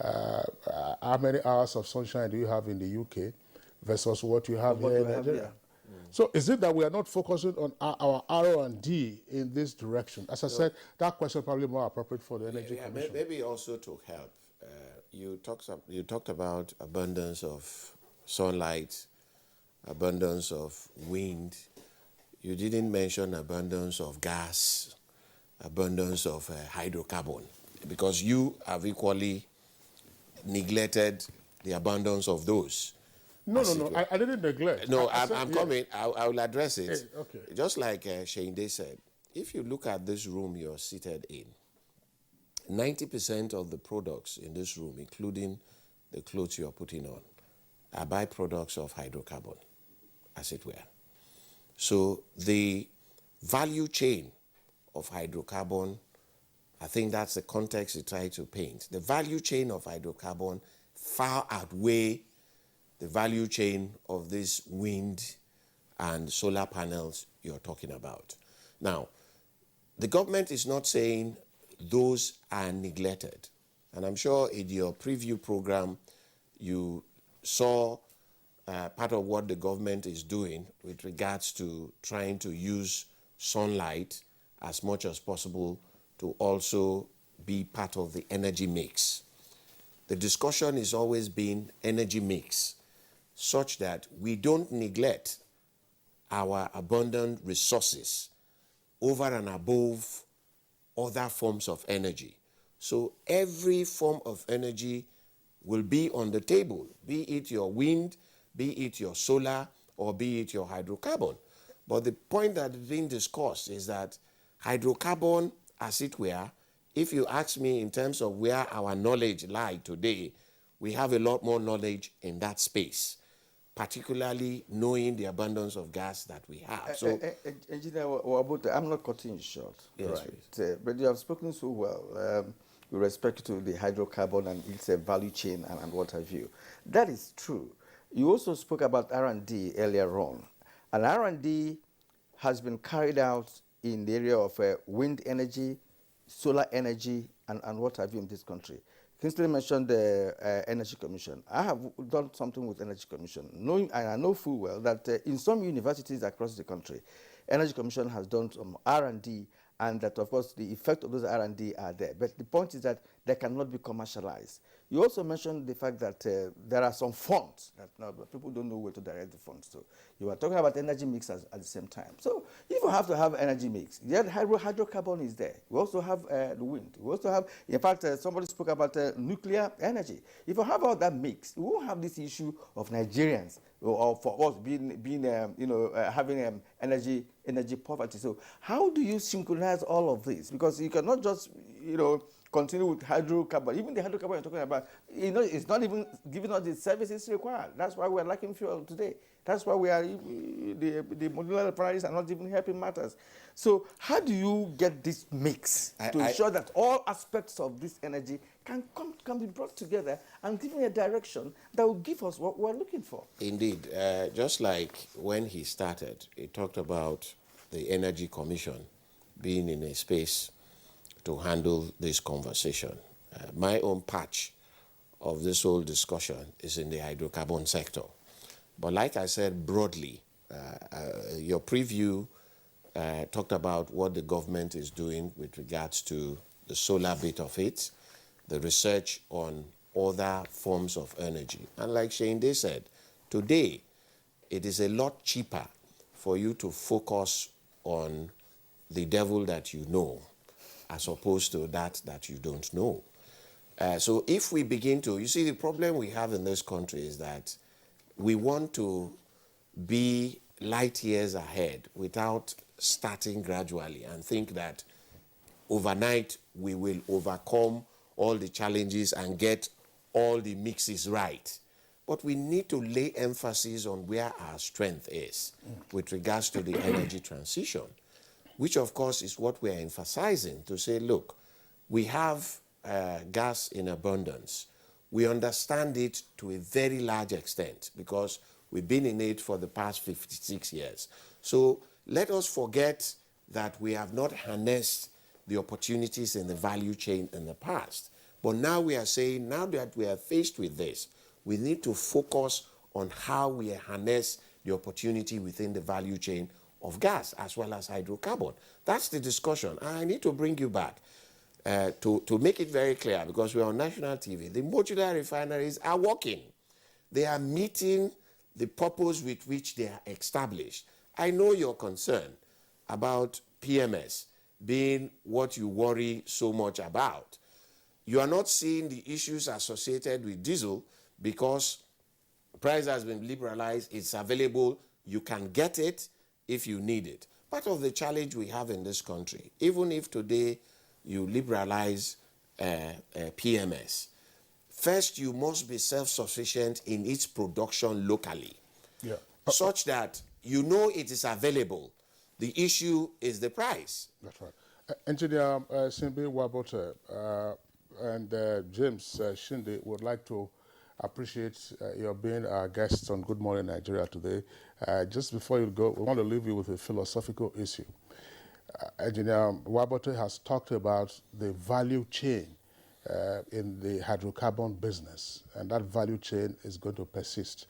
How many hours of sunshine do you have in the UK versus what you have here in Nigeria? So is it that we are not focusing on our R&D in this direction? As I said, that question is probably more appropriate for the Energy Commission. Maybe also to help. You talked about abundance of sunlight, abundance of wind. You didn't mention abundance of gas, abundance of hydrocarbon, because you have equally neglected the abundance of those. No, I didn't neglect. No, I'm coming. I will address it. Hey, okay. Just like Shinde said, if you look at this room you're seated in, 90% of the products in this room, including the clothes you're putting on, are byproducts of hydrocarbon, as it were. So the value chain of hydrocarbon, I think that's the context you try to paint. The value chain of hydrocarbon far outweigh the value chain of this wind and solar panels you're talking about. Now, the government is not saying those are neglected. And I'm sure in your preview program, you saw part of what the government is doing with regards to trying to use sunlight as much as possible to also be part of the energy mix. The discussion has always been energy mix. such that we don't neglect our abundant resources over and above other forms of energy. So every form of energy will be on the table, be it your wind, be it your solar, or be it your hydrocarbon. But the point that is being discussed is that hydrocarbon, as it were, if you ask me in terms of where our knowledge lies today, we have a lot more knowledge in that space, particularly knowing the abundance of gas that we have. So, Engineer Wabote, I'm not cutting you short, yes, right? But you have spoken so well with respect to the hydrocarbon and its value chain and what have you. That is true. You also spoke about R&D earlier on, and R&D has been carried out in the area of wind energy, solar energy, and what have you in this country. Kingsley mentioned the Energy Commission. I have done something with Energy Commission, knowing, and I know full well that in some universities across the country, Energy Commission has done some R&D, and that, of course, the effect of those R&D are there. But the point is that they cannot be commercialized. You also mentioned the fact that there are some funds that people don't know where to direct the funds. So you are talking about energy mix at the same time. So if you have to have energy mix, the hydrocarbon is there. We also have the wind. We also have, in fact, somebody spoke about nuclear energy. If you have all that mix, we won't have this issue of Nigerians or for us having energy poverty. So how do you synchronize all of this? Because you cannot just continue with hydrocarbon. Even the hydrocarbon you're talking about, it's not even giving us the services required. That's why we're lacking fuel today. That's why we are the modular refineries are not even helping matters. So how do you get this mix to ensure that all aspects of this energy can be brought together and given a direction that will give us what we're looking for? Indeed. Just like when he started, he talked about the Energy Commission being in a space to handle this conversation. My own patch of this whole discussion is in the hydrocarbon sector. But like I said broadly, your preview talked about what the government is doing with regards to the solar bit of it, the research on other forms of energy. And like Shinde said, today it is a lot cheaper for you to focus on the devil that you know as opposed to that you don't know. So if we begin to, you see, the problem we have in this country is that we want to be light years ahead without starting gradually and think that overnight we will overcome all the challenges and get all the mixes right. But we need to lay emphasis on where our strength is with regards to the energy transition, which of course is what we're emphasizing to say, look, we have gas in abundance. We understand it to a very large extent because we've been in it for the past 56 years. So let us forget that we have not harnessed the opportunities in the value chain in the past. But now we are saying, now that we are faced with this, we need to focus on how we harness the opportunity within the value chain of gas as well as hydrocarbon. That's the discussion. I need to bring you back to make it very clear, because we're on national TV. The modular refineries are working. They are meeting the purpose with which they are established. I know your concern about PMS being what you worry so much about. You are not seeing the issues associated with diesel because price has been liberalized, it's available, you can get it if you need it. Part of the challenge we have in this country, even if today you liberalize PMS, first you must be self-sufficient in its production locally, such that you know it is available. The issue is the price. That's right. Engineer Simbi Wabote and James Shinde would like to appreciate your being our guests on Good Morning Nigeria today. Just before you go, we want to leave you with a philosophical issue. Engineer Wabote has talked about the value chain in the hydrocarbon business, and that value chain is going to persist.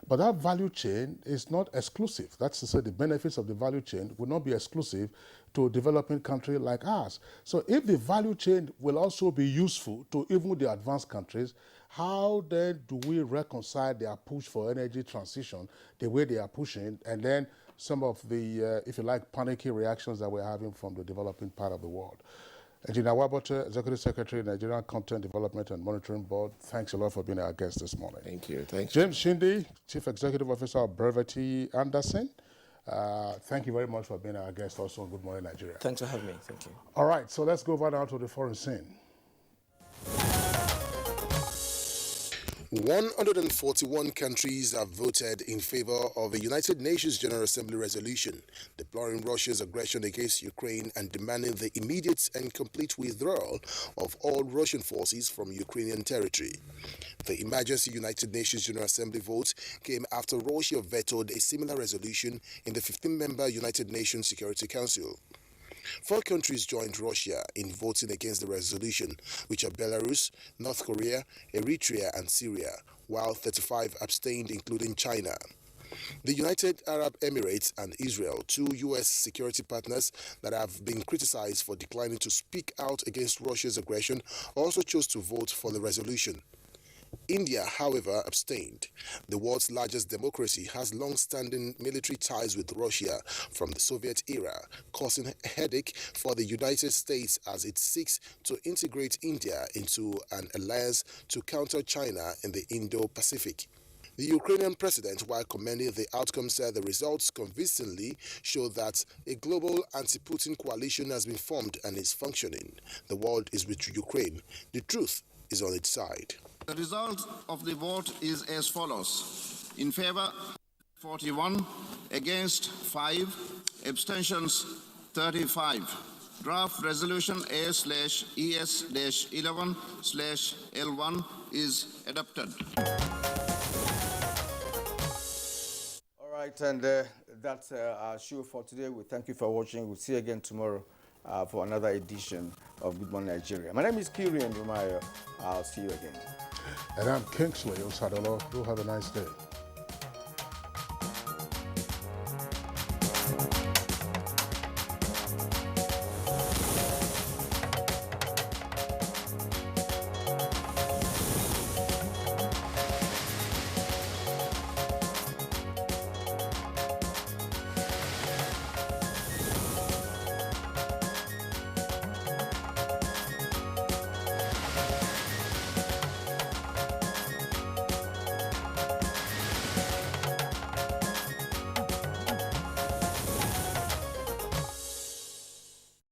But that value chain is not exclusive. That's to say, the benefits of the value chain will not be exclusive to a developing country like ours. So if the value chain will also be useful to even the advanced countries, How then do we reconcile their push for energy transition the way they are pushing, and then some of the, if you like, panicky reactions that we're having from the developing part of the world? Engineer Wabote, Executive Secretary, Nigerian Content Development and Monitoring Board, thanks a lot for being our guest this morning. Thank you. Thanks. James Shindi, Chief Executive Officer of Brevity Anderson, thank you very much for being our guest also on Good Morning Nigeria. Thanks for having me. Thank you. All right, so let's go over now to the foreign scene. 141 countries have voted in favor of a United Nations General Assembly resolution deploring Russia's aggression against Ukraine and demanding the immediate and complete withdrawal of all Russian forces from Ukrainian territory. The emergency United Nations General Assembly vote came after Russia vetoed a similar resolution in the 15-member United Nations Security Council. 4 countries joined Russia in voting against the resolution, which are Belarus, North Korea, Eritrea, and Syria, while 35 abstained, including China. The United Arab Emirates and Israel, 2 U.S. security partners that have been criticized for declining to speak out against Russia's aggression, also chose to vote for the resolution. India, however, abstained. The world's largest democracy has long-standing military ties with Russia from the Soviet era, causing a headache for the United States as it seeks to integrate India into an alliance to counter China in the Indo-Pacific. The Ukrainian president, while commending the outcome, said the results convincingly show that a global anti-Putin coalition has been formed and is functioning. The world is with Ukraine. The truth is on its side. The result of the vote is as follows. In favor, 41, against 5, abstentions 35. Draft resolution A/ES-11/L1 is adopted. All right, and that's our show for today. We thank you for watching. We'll see you again tomorrow for another edition of Good Morning Nigeria. My name is Kirian Rumayo. I'll see you again. And I'm Kingsley Osadolo. Do have a nice day.